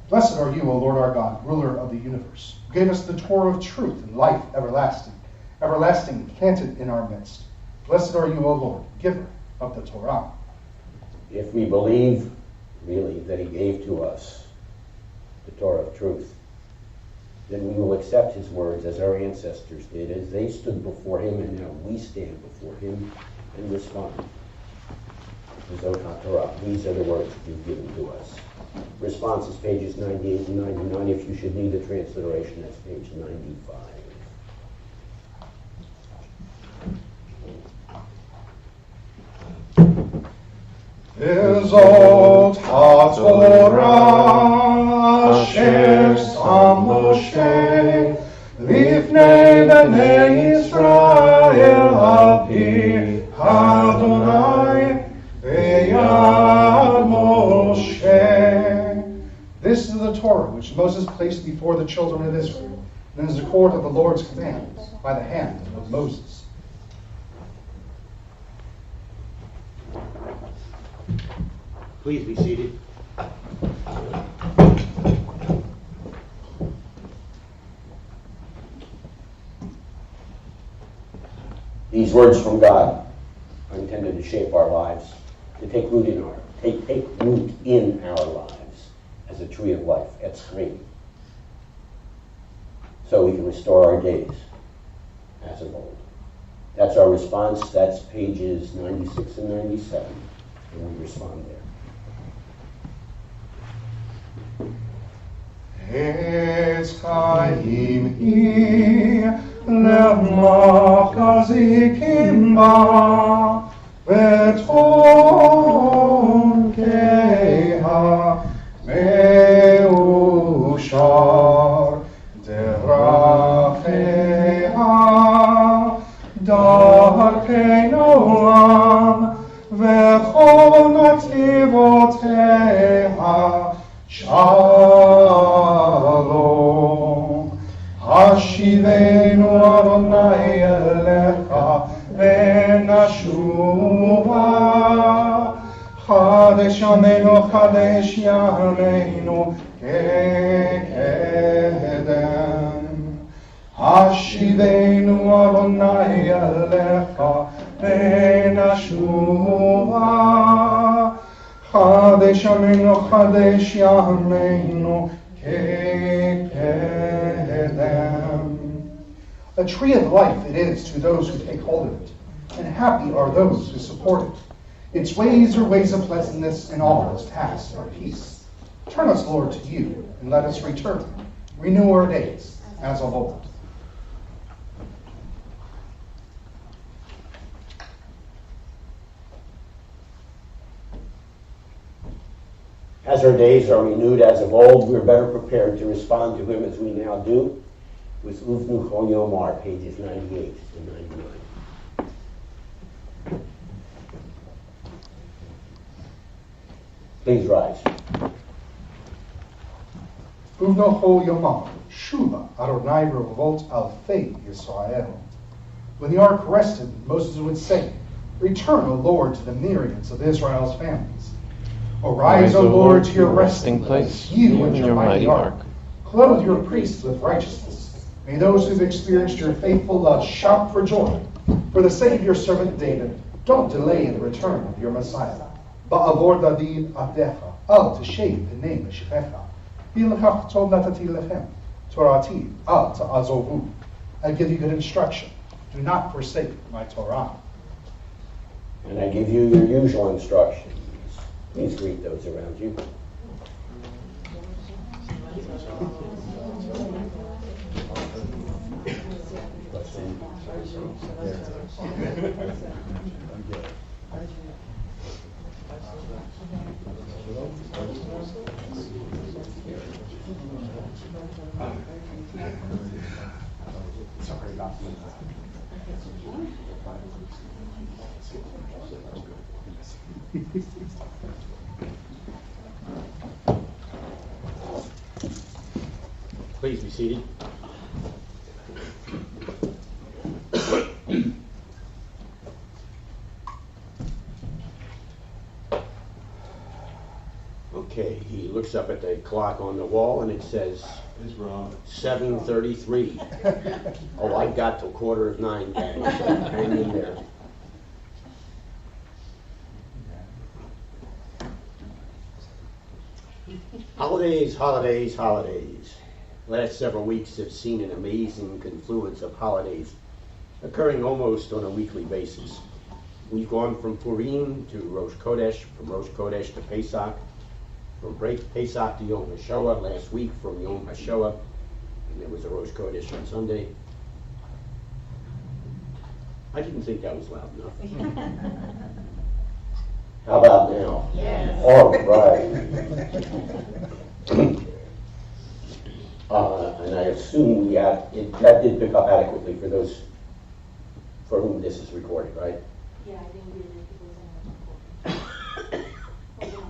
Blessed are you, O Lord our God, ruler of the universe, who gave us the Torah of truth and life everlasting, everlasting planted in our midst. Blessed are you, O Lord, giver of the Torah. If we believe, really, that He gave to us the Torah of truth, then we will accept His words as our ancestors did, as they stood before Him, and now we stand before Him and respond. Zot HaTorah. These are the words that You've given to us. Response is pages 98 and 99. If you should need a transliteration, that's page 95. Zot HaTorah asher sam Moshe lifnei bnei Yisrael al-pi Adonai v'yad Moshe. This is the Torah which Moses placed before the children of Israel, and is the accord of the Lord's commands by the hand of Moses. Please be seated. These words from God are intended to shape our lives, to take root in our lives as a tree of life, etzrim, so we can restore our days as of old. That's our response. That's pages 96 and 97, and we respond there. Etz Chaim hi le'mach azikim ba v'ton keha meushar deracheha darkei noam v'chol nativoteha Shalom. Hashivenu Adonai elecha v'nashuva. Chadesh yameinu, chadesh yameinu ke'kedem. Hashivenu Adonai elecha v'nashuva. Chadesh yameinu ke'kedem. A tree of life it is to those who take hold of it, and happy are those who support it. Its ways are ways of pleasantness, and all its paths are peace. Turn us, Lord, to you, and let us return. Renew our days as of old. As our days are renewed as of old, we're better prepared to respond to him as we now do with Uvnu Chol Yomar, pages 98 to 99. Please rise. Uvno Chol Yomar, Shuva Adonai Revot Alfei Yisrael. When the ark rested, Moses would say, "Return, O Lord, to the myriads of Israel's families. Arise, O Lord, to your resting place, you and your mighty ark. Clothe your priests with righteousness. May those who've experienced your faithful love shout for joy. For the sake of your servant David, don't delay in the return of your Messiah. Ba'avor David Abdecha, al t'shev b'nei Meshifecha. V'ilchach tov natati lechem, Torati al ta'azovu. I give you good instruction. Do not forsake my Torah." And I give you your usual instructions. Please greet those around you. Sorry, not me. Please be seated. Okay, he looks up at the clock on the wall and it says It's wrong. 7:33. Oh, I've got till 9:15, gang, so hang in there. Holidays, holidays, holidays. Last several weeks have seen an amazing confluence of holidays occurring almost on a weekly basis. We've gone from Purim to Rosh Chodesh, from Rosh Chodesh to Pesach, from Pesach to Yom HaShoah, last week from Yom HaShoah, and there was a Rosh Chodesh on Sunday. I didn't think that was loud enough. How about now? Yes. All right. And I assume that did pick up adequately for those for whom this is recorded, right? Yeah, I didn't read it. It was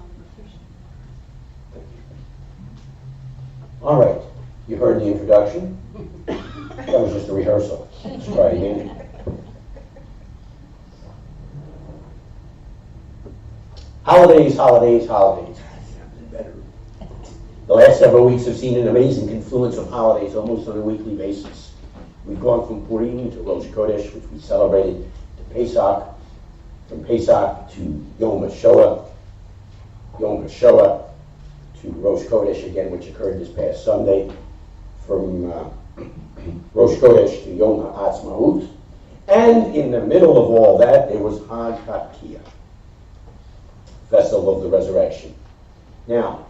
All right. You heard the introduction. That was just a rehearsal. Let's try it again. Holidays, holidays, holidays. Better. The last several weeks have seen an amazing confluence of holidays almost on a weekly basis. We've gone from Purim to Rosh Chodesh, which we celebrated, to Pesach, from Pesach to Yom HaShoah, Yom HaShoah to Rosh Chodesh again, which occurred this past Sunday, from Rosh Chodesh to Yom Haatzma'ut, and in the middle of all that, there was Hag Festival of the Resurrection. Now,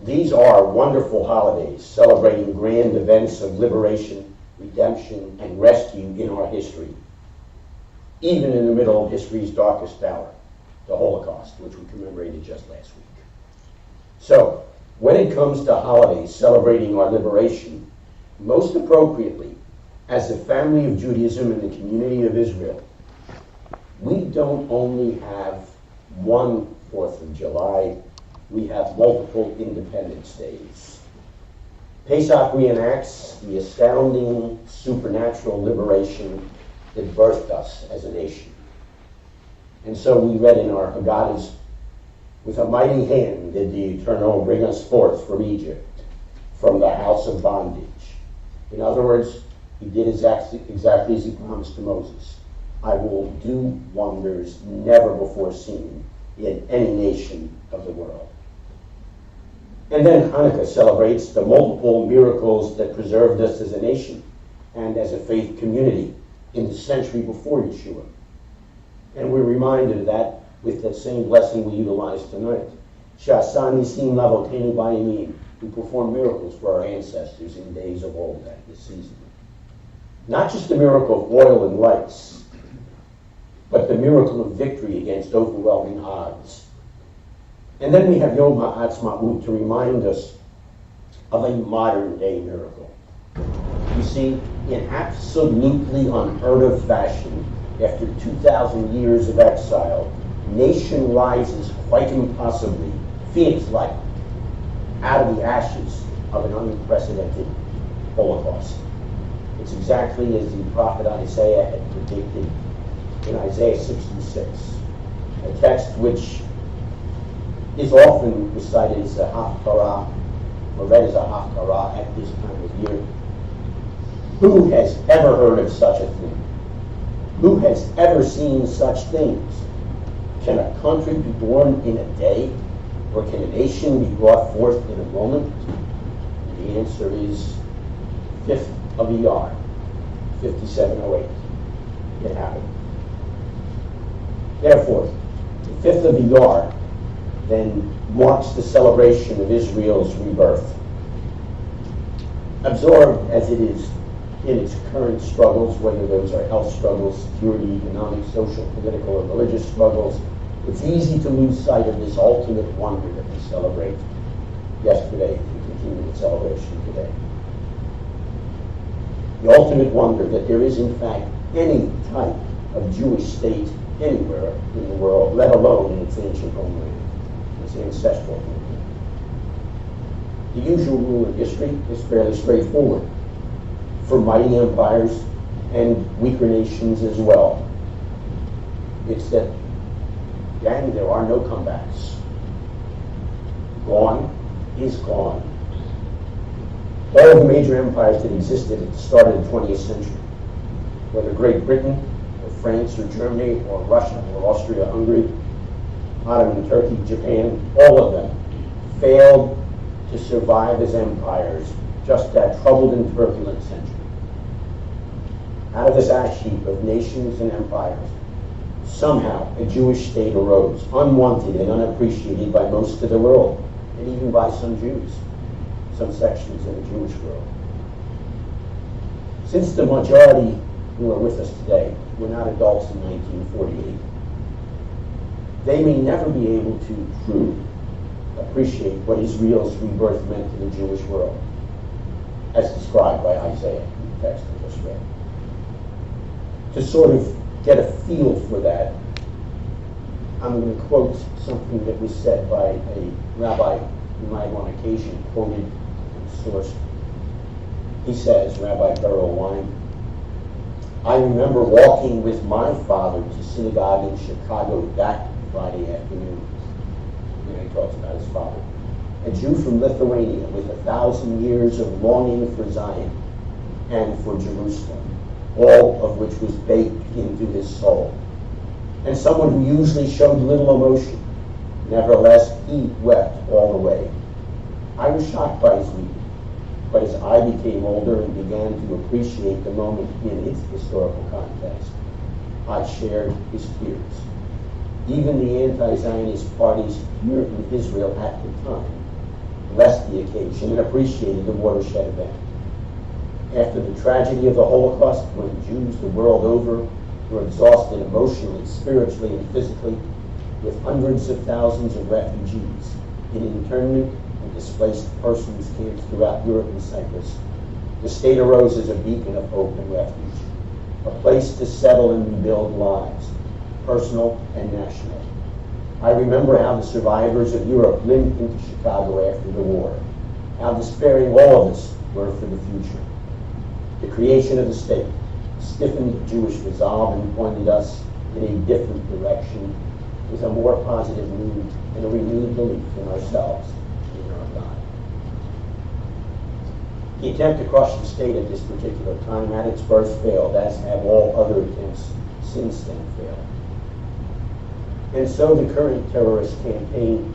These are wonderful holidays celebrating grand events of liberation, redemption, and rescue in our history, even in the middle of history's darkest hour, the Holocaust, which we commemorated just last week. So, when it comes to holidays celebrating our liberation, most appropriately, as the family of Judaism and the community of Israel, we don't only have one 4th of July, we have multiple Independence Days. Pesach reenacts the astounding supernatural liberation that birthed us as a nation. And so we read in our Haggadahs, with a mighty hand did the Eternal bring us forth from Egypt, from the house of bondage. In other words, he did exactly as he promised to Moses. I will do wonders never before seen in any nation of the world. And then Hanukkah celebrates the multiple miracles that preserved us as a nation and as a faith community in the century before Yeshua. And we're reminded of that with that same blessing we utilize tonight. Sha'asa nisim lavotenu b'yamim, who performed miracles for our ancestors in days of old at this season. Not just the miracle of oil and lights, but the miracle of victory against overwhelming odds. And then we have Yom Haatzma'ut to remind us of a modern day miracle. You see, in absolutely unheard of fashion, after 2,000 years of exile, nation rises quite impossibly, phoenix-like, out of the ashes of an unprecedented Holocaust. It's exactly as the prophet Isaiah had predicted in Isaiah 66, a text which is often recited as a haftarah, or read as a haftarah at this time of year. Who has ever heard of such a thing? Who has ever seen such things? Can a country be born in a day? Or can a nation be brought forth in a moment? And the answer is 5th of Iyar, 5708. It happened. Therefore, the 5th of Iyar then marks the celebration of Israel's rebirth. Absorbed as it is in its current struggles, whether those are health struggles, security, economic, social, political, or religious struggles, it's easy to lose sight of this ultimate wonder that we celebrate yesterday and continue the celebration today. The ultimate wonder that there is, in fact, any type of Jewish state anywhere in the world, let alone in its ancient homeland, its ancestral homeland. The usual rule of history is fairly straightforward for mighty empires and weaker nations as well. It's that, gang, there are no comebacks. Gone is gone. All of the major empires that existed at the start of the 20th century, whether Great Britain, or France, or Germany, or Russia, or Austria-Hungary, Ottoman Turkey, Japan, all of them failed to survive as empires just that troubled and turbulent century. Out of this ash heap of nations and empires, somehow a Jewish state arose, unwanted and unappreciated by most of the world, and even by some Jews, some sections of the Jewish world. Since the majority who are with us today were not adults in 1948, they may never be able to truly appreciate what Israel's rebirth meant to the Jewish world, as described by Isaiah in the text we just read. To sort of get a feel for that, I'm going to quote something that was said by a rabbi whom I have on occasion quoted in source. He says, Rabbi Beryl Wine, I remember walking with my father to synagogue in Chicago that Friday afternoon. And he talks about his father. A Jew from Lithuania with 1,000 years of longing for Zion and for Jerusalem, all of which was baked into his soul. And someone who usually showed little emotion. Nevertheless, he wept all the way. I was shocked by his weeping, but as I became older and began to appreciate the moment in its historical context, I shared his tears. Even the anti-Zionist parties here in Israel at the time blessed the occasion and appreciated the watershed event. After the tragedy of the Holocaust, when Jews the world over were exhausted emotionally, spiritually, and physically, with hundreds of thousands of refugees in internment and displaced persons camps throughout Europe and Cyprus, the state arose as a beacon of hope and refuge, a place to settle and rebuild lives, personal and national. I remember how the survivors of Europe limped into Chicago after the war, how despairing all of us were for the future. The creation of the state stiffened Jewish resolve and pointed us in a different direction with a more positive mood and a renewed belief in ourselves and in our God. The attempt to crush the state at this particular time at its birth failed, as have all other attempts since then failed. And so the current terrorist campaign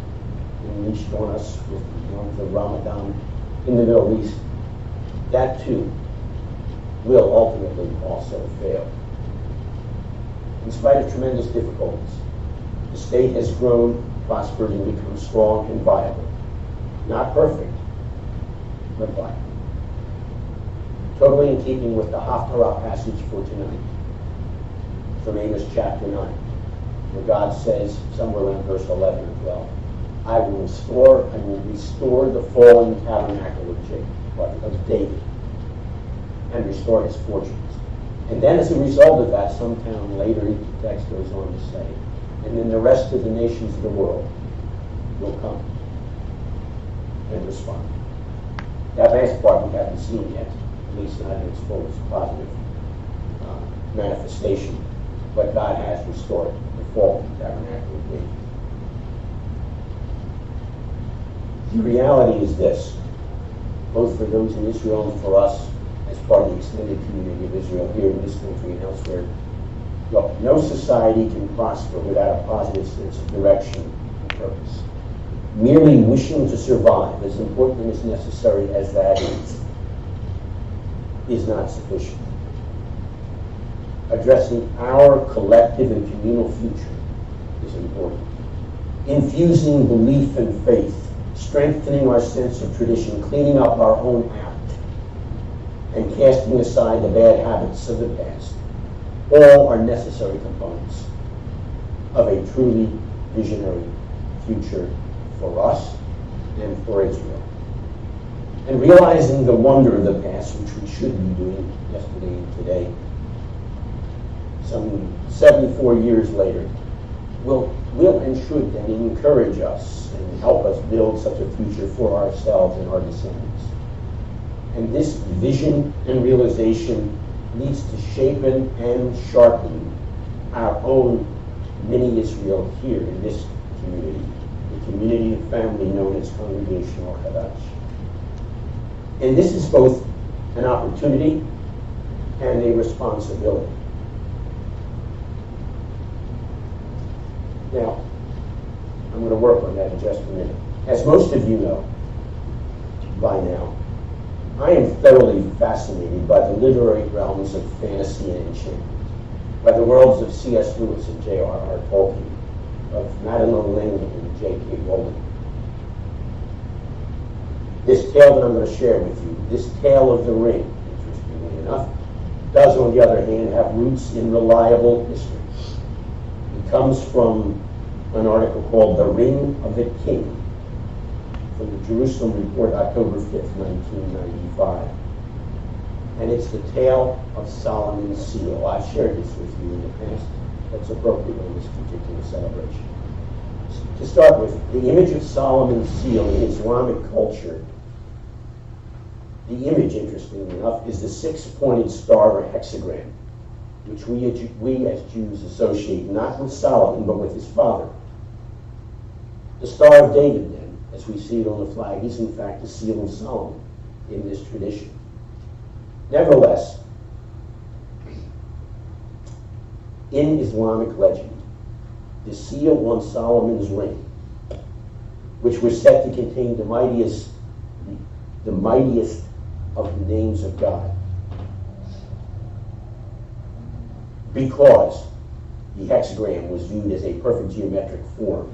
unleashed on us with the month of Ramadan in the Middle East, that too will ultimately also fail. In spite of tremendous difficulties, the state has grown, prospered, and become strong and viable. Not perfect, but viable. Totally in keeping with the Haftarah passage for tonight, from Amos chapter 9, where God says, somewhere around verse 11 or 12, I will restore the fallen tabernacle of David, and restore his fortunes. And then as a result of that, sometime later, the text goes on to say, and then the rest of the nations of the world will come and respond. That last part we haven't seen yet, at least not in its fullest positive manifestation, but God has restored the fallen tabernacle of David. The reality is this, both for those in Israel and for us, as part of the extended community of Israel here in this country and elsewhere. Look, no society can prosper without a positive sense of direction and purpose. Merely wishing to survive, as important and as necessary as that is not sufficient. Addressing our collective and communal future is important. Infusing belief and faith, strengthening our sense of tradition, cleaning up our own act, and casting aside the bad habits of the past, all are necessary components of a truly visionary future for us and for Israel. And realizing the wonder of the past, which we should be doing yesterday and today, some 74 years later, will and should then encourage us and help us build such a future for ourselves and our descendants. And this vision and realization needs to shapen and sharpen our own mini Israel here in this community, the community of family known as Congregation Ohr Chadash. And this is both an opportunity and a responsibility. Now, I'm going to work on that in just a minute. As most of you know by now, I am thoroughly fascinated by the literary realms of fantasy and enchantment, by the worlds of C.S. Lewis and J.R.R. Tolkien, of Madeline L'Engle and J.K. Rowling. This tale that I'm going to share with you, this tale of the ring, interestingly enough, does on the other hand have roots in reliable history. It comes from an article called The Ring of the King, from the Jerusalem Report, October 5th, 1995. And it's the tale of Solomon's seal. I've shared this with you in the past. That's appropriate on this particular celebration. To start with, the image of Solomon's seal in Islamic culture, the image, interestingly enough, is the six-pointed star or hexagram, which we as Jews associate not with Solomon, but with his father. The Star of David, then, as we see it on the flag, is in fact the seal of Solomon in this tradition. Nevertheless, in Islamic legend, the seal on Solomon's ring, which was said to contain the mightiest of the names of God, because the hexagram was viewed as a perfect geometric form,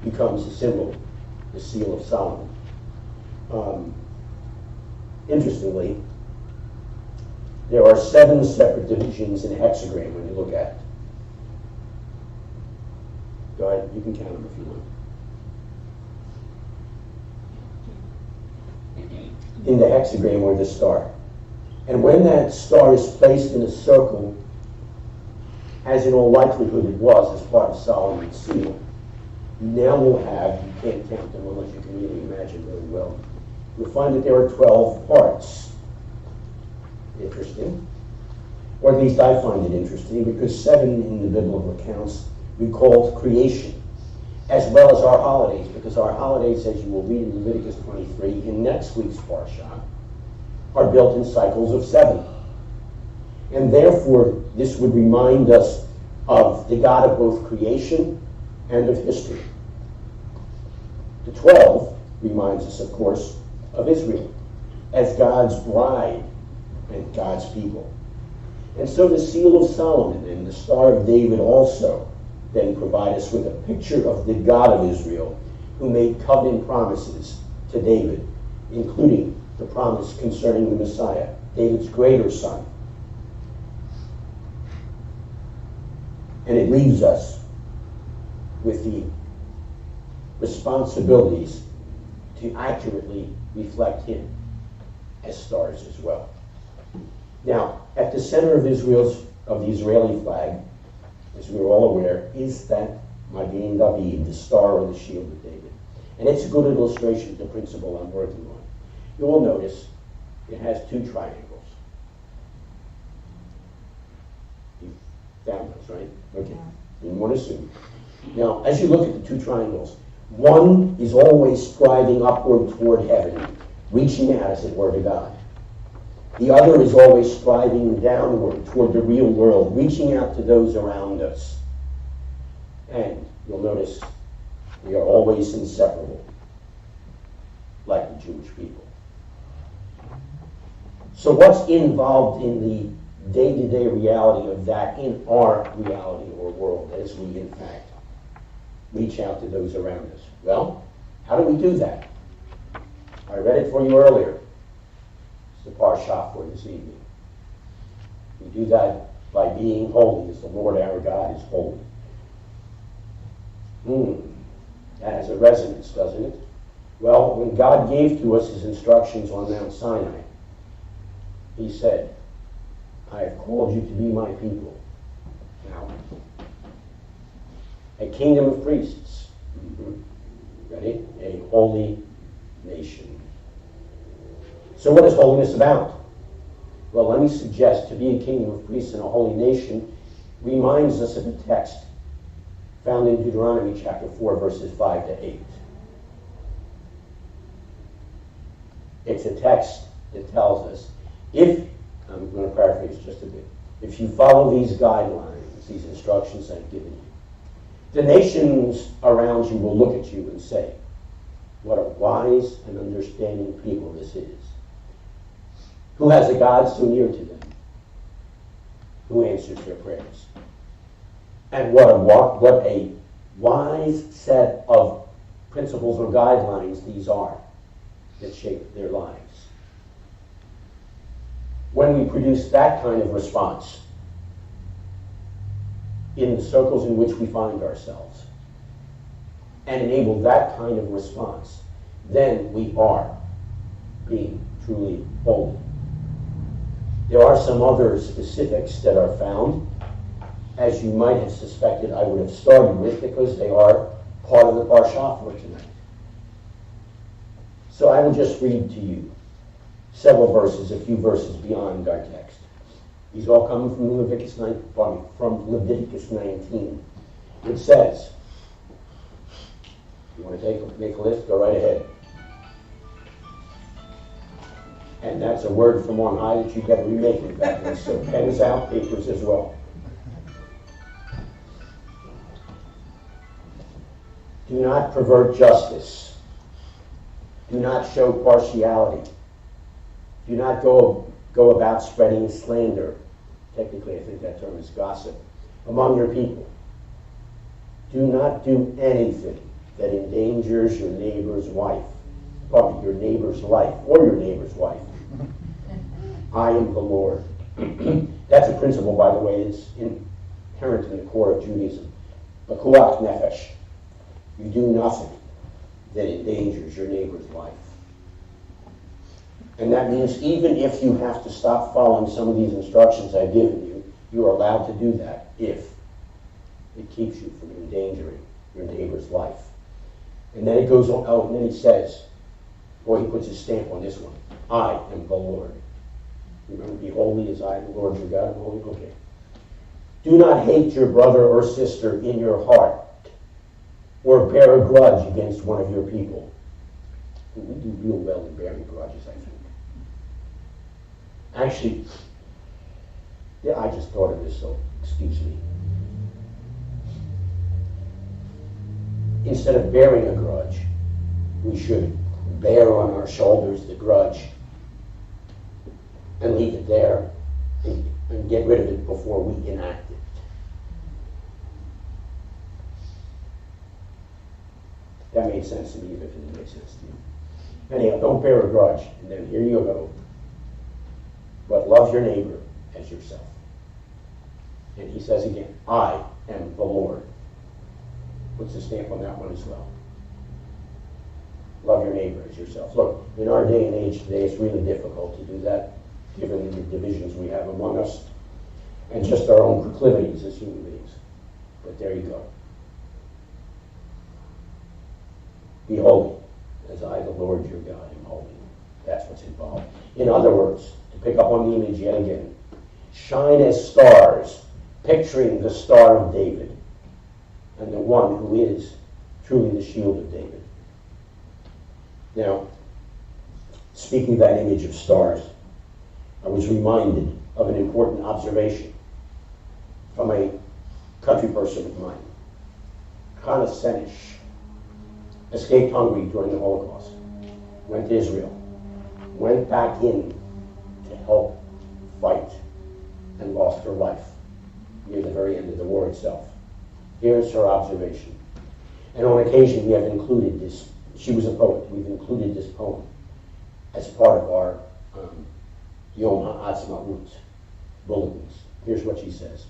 becomes a symbol, the seal of Solomon. Interestingly, there are 7 separate divisions in a hexagram when you look at it. Go ahead, you can count them if you want. In the hexagram or the star. And when that star is placed in a circle, as in all likelihood it was as part of Solomon's seal, now we'll have, you can't count them unless you can really imagine very well, you'll find that there are 12 parts. Interesting. Or at least I find it interesting, because 7 in the biblical accounts recalled creation, as well as our holidays, because our holidays, as you will read in Leviticus 23 in next week's Parsha, are built in cycles of 7. And therefore, this would remind us of the God of both creation and of history. The 12 reminds us, of course, of Israel as God's bride and God's people. And so the seal of Solomon and the Star of David also then provide us with a picture of the God of Israel, who made covenant promises to David, including the promise concerning the Messiah, David's greater son. And it leaves us with the responsibilities to accurately reflect him as stars as well. Now, at the center of the Israeli flag, as we're all aware, is that Magen David, the star or the shield of David. And it's a good illustration of the principle I'm working on. You will notice it has 2 triangles. You found those, right? Okay. Didn't want to assume. Now, as you look at the 2 triangles, one is always striving upward toward heaven, reaching out, as it were, to God. The other is always striving downward toward the real world, reaching out to those around us. And you'll notice we are always inseparable, like the Jewish people. So what's involved in the day-to-day reality of that in our reality or world as we, in fact, reach out to those around us? Well, how do we do that? I read it for you earlier. The Parsha for this evening. We do that by being holy, as the Lord our God is holy. That has a resonance, doesn't it? Well, when God gave to us his instructions on Mount Sinai, he said, I have called you to be my people. Now, a kingdom of priests. Ready? A holy nation. So what is holiness about? Well, let me suggest to be a kingdom of priests and a holy nation reminds us of a text found in Deuteronomy chapter 4, verses 5 to 8. It's a text that tells us, I'm going to paraphrase just a bit, if you follow these guidelines, these instructions I've given you, the nations around you will look at you and say, what a wise and understanding people this is. Who has a God so near to them? Who answers their prayers? And what a wise set of principles or guidelines these are that shape their lives. When we produce that kind of response in the circles in which we find ourselves and enable that kind of response, then we are being truly holy. There are some other specifics that are found, as you might have suspected I would have started with, because they are part of the Parsha for tonight. So I will just read to you several verses, a few verses beyond our text. These all come from Leviticus 19. It says, you want to make a list? Go right ahead. And that's a word from on high that you've got to remake it back then. So pens out, papers as well. Do not pervert justice. Do not show partiality. Do not go about spreading slander. Technically, I think that term is gossip. Among your people. Do not do anything that endangers your neighbor's wife, probably your neighbor's life, or your neighbor's wife. I am the Lord. That's a principle, by the way, it's inherent in the core of Judaism. Pekuach nefesh. You do nothing that endangers your neighbor's life. And that means even if you have to stop following some of these instructions I've given you, you are allowed to do that if it keeps you from endangering your neighbor's life. And then it goes on, and then he says, boy, he puts his stamp on this one. I am the Lord. Remember, be holy as I, the Lord your God, am holy. Okay. Do not hate your brother or sister in your heart, or bear a grudge against one of your people. We do real well in bearing grudges, I think. Actually, yeah, I just thought of this, so excuse me. Instead of bearing a grudge, we should bear on our shoulders the grudge and leave it there and get rid of it before we enact it. That made sense to me, even if it didn't make sense to you. Anyhow, don't bear a grudge. And then here you go. But love your neighbor as yourself. And he says again, I am the Lord. Puts a stamp on that one as well. Love your neighbor as yourself. Look, in our day and age today, it's really difficult to do that, given the divisions we have among us and just our own proclivities as human beings. But there you go. Be holy, as I, the Lord your God, am holy. That's what's involved. In other words, to pick up on the image yet again, shine as stars, picturing the Star of David and the one who is truly the shield of David. Now, speaking of that image of stars, I was reminded of an important observation from a country person of mine. Chana Senish escaped Hungary during the Holocaust, went to Israel, went back in to help fight, and lost her life near the very end of the war itself. Here's her observation. And on occasion we have included this, she was a poet, we've included this poem as part of our Yom Haatzma'ut bulletins. Here's what she says.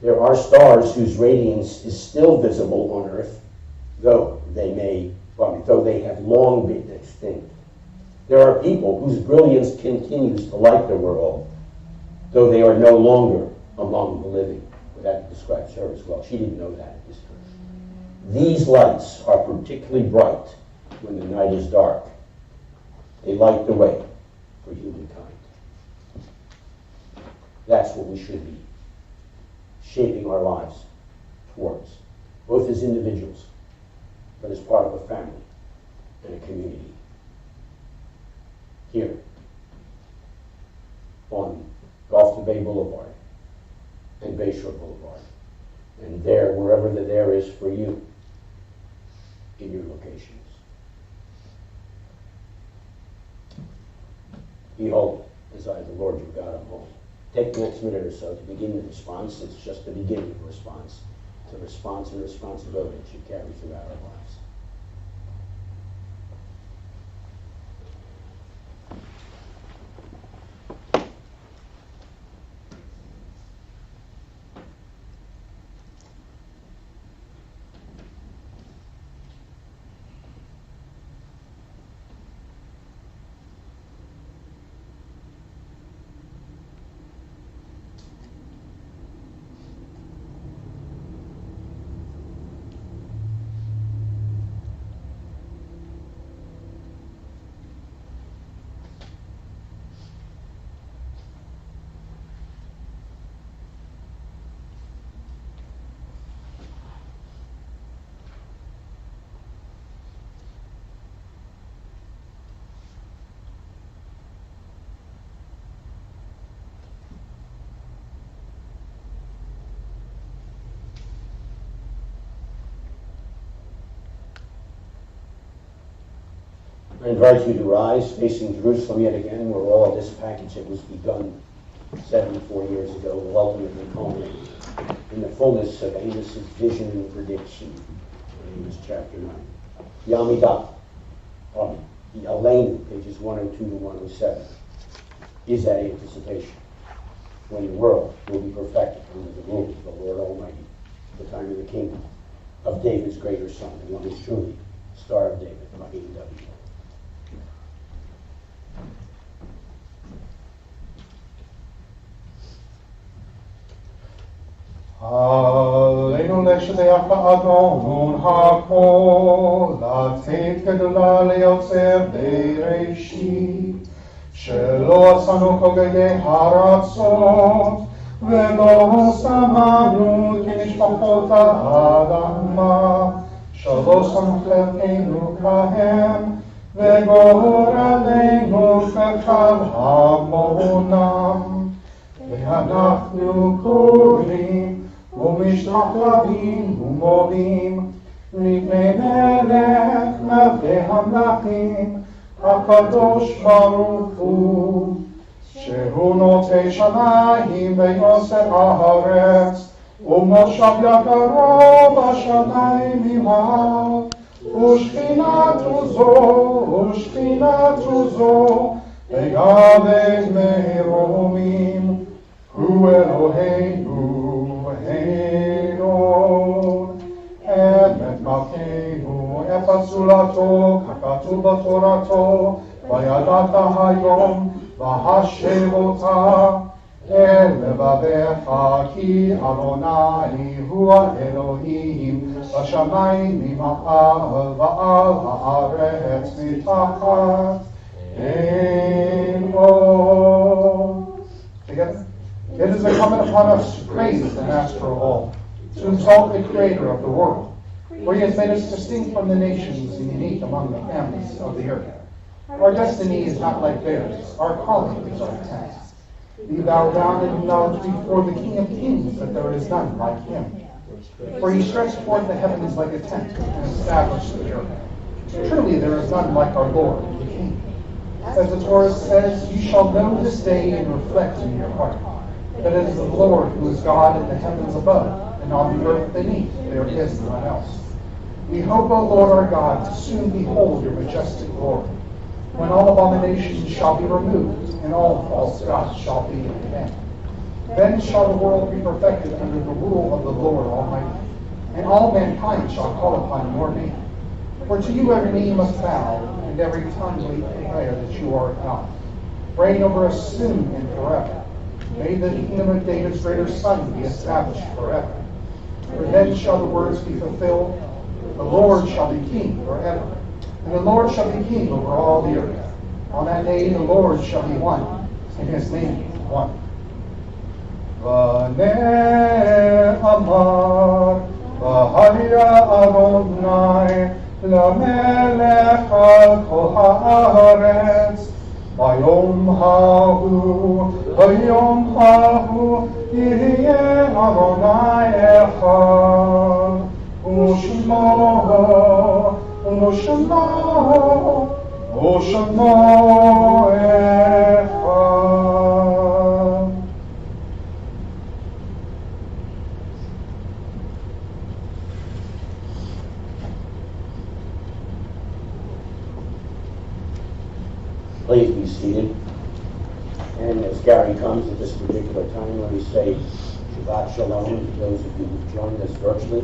There are stars whose radiance is still visible on earth, though they have long been extinct. There are people whose brilliance continues to light the world, though they are no longer among the living. Well, that describes her as well. She didn't know that at this time. These lights are particularly bright when the night is dark. They light the way for humankind. That's what we should be shaping our lives towards, both as individuals, but as part of a family and a community. Here, on Gulf to Bay Boulevard and Bayshore Boulevard, and there, wherever the there is for you in your locations. Be holy, as I, the Lord your God, am holy. Take the next minute or so to begin the response. It's just the beginning of a response. It's a response and responsibility that should carry throughout our lives. I invite you to rise, facing Jerusalem yet again, where all of this package that was begun 74 years ago will ultimately culminate in the fullness of Amos's vision and prediction. Amos chapter 9. The Amidah, the Elaine, pages 102 to 107, is that anticipation when the world will be perfected under the rule of the Lord Almighty, the time of the kingdom of David's greater son, the one who's truly Star of David, Magen David. עלינו לשבח באדון הכל, לתת גדולה ליוצר בראשית, שלא עשינו חוגגי הרצות, ולא שמנו כמשפחות האדמה, שלא שמו חלקנו כהם, וגורלנו כקל המונם. ואנחנו קוראים ומשתחווים ומודים לפני מלך מלכי המלכים הקדוש ברוך הוא, שהוא נוטה שמיים ויוסר הארץ, ומושב יקרו בשמיים ממעל, ושכינת עוזו ויגבק מרומים. הוא אלוהינו העליון, אמת מלכנו, את אצולתו, ככתוב בתורתו, וידעת היום, והשב אותה, אל לבביך, כי אדוני הוא האלוהים, בשמיים ממעל ועל הארץ מתחת, אין עוד. Together. It is incumbent upon us to praise the Master of all, to exalt the Creator of the world, for He has made us distinct from the nations and unique among the families of the earth. Our destiny is not like theirs, our calling is our task. Be thou down and acknowledge before the King of Kings that there is none like Him. For He stretched forth the heavens like a tent and established the earth. Truly there is none like our Lord, the King. As the Torah says, you shall know this day and reflect in your heart that it is the Lord who is God in the heavens above, and on the earth beneath there is none else. We hope, O Lord our God, to soon behold your majestic glory, when all abominations shall be removed, and all false gods shall be at an end. Then shall the world be perfected under the rule of the Lord Almighty, and all mankind shall call upon your name. For to you every knee must bow, and every tongue will declare that you are God. Reign over us soon and forever. May the kingdom of David's greater son be established forever. For then shall the words be fulfilled, the Lord shall be king forever, and the Lord shall be king over all the earth. On that day the Lord shall be one, and his name one. V'ne'amar v'haya Adonai l'melech al kol haaretz ביום ההוא יהיה אדוני אחד, ושמו אחד. Please be seated. And as Gary comes at this particular time, let me say Shabbat Shalom to those of you who joined us virtually.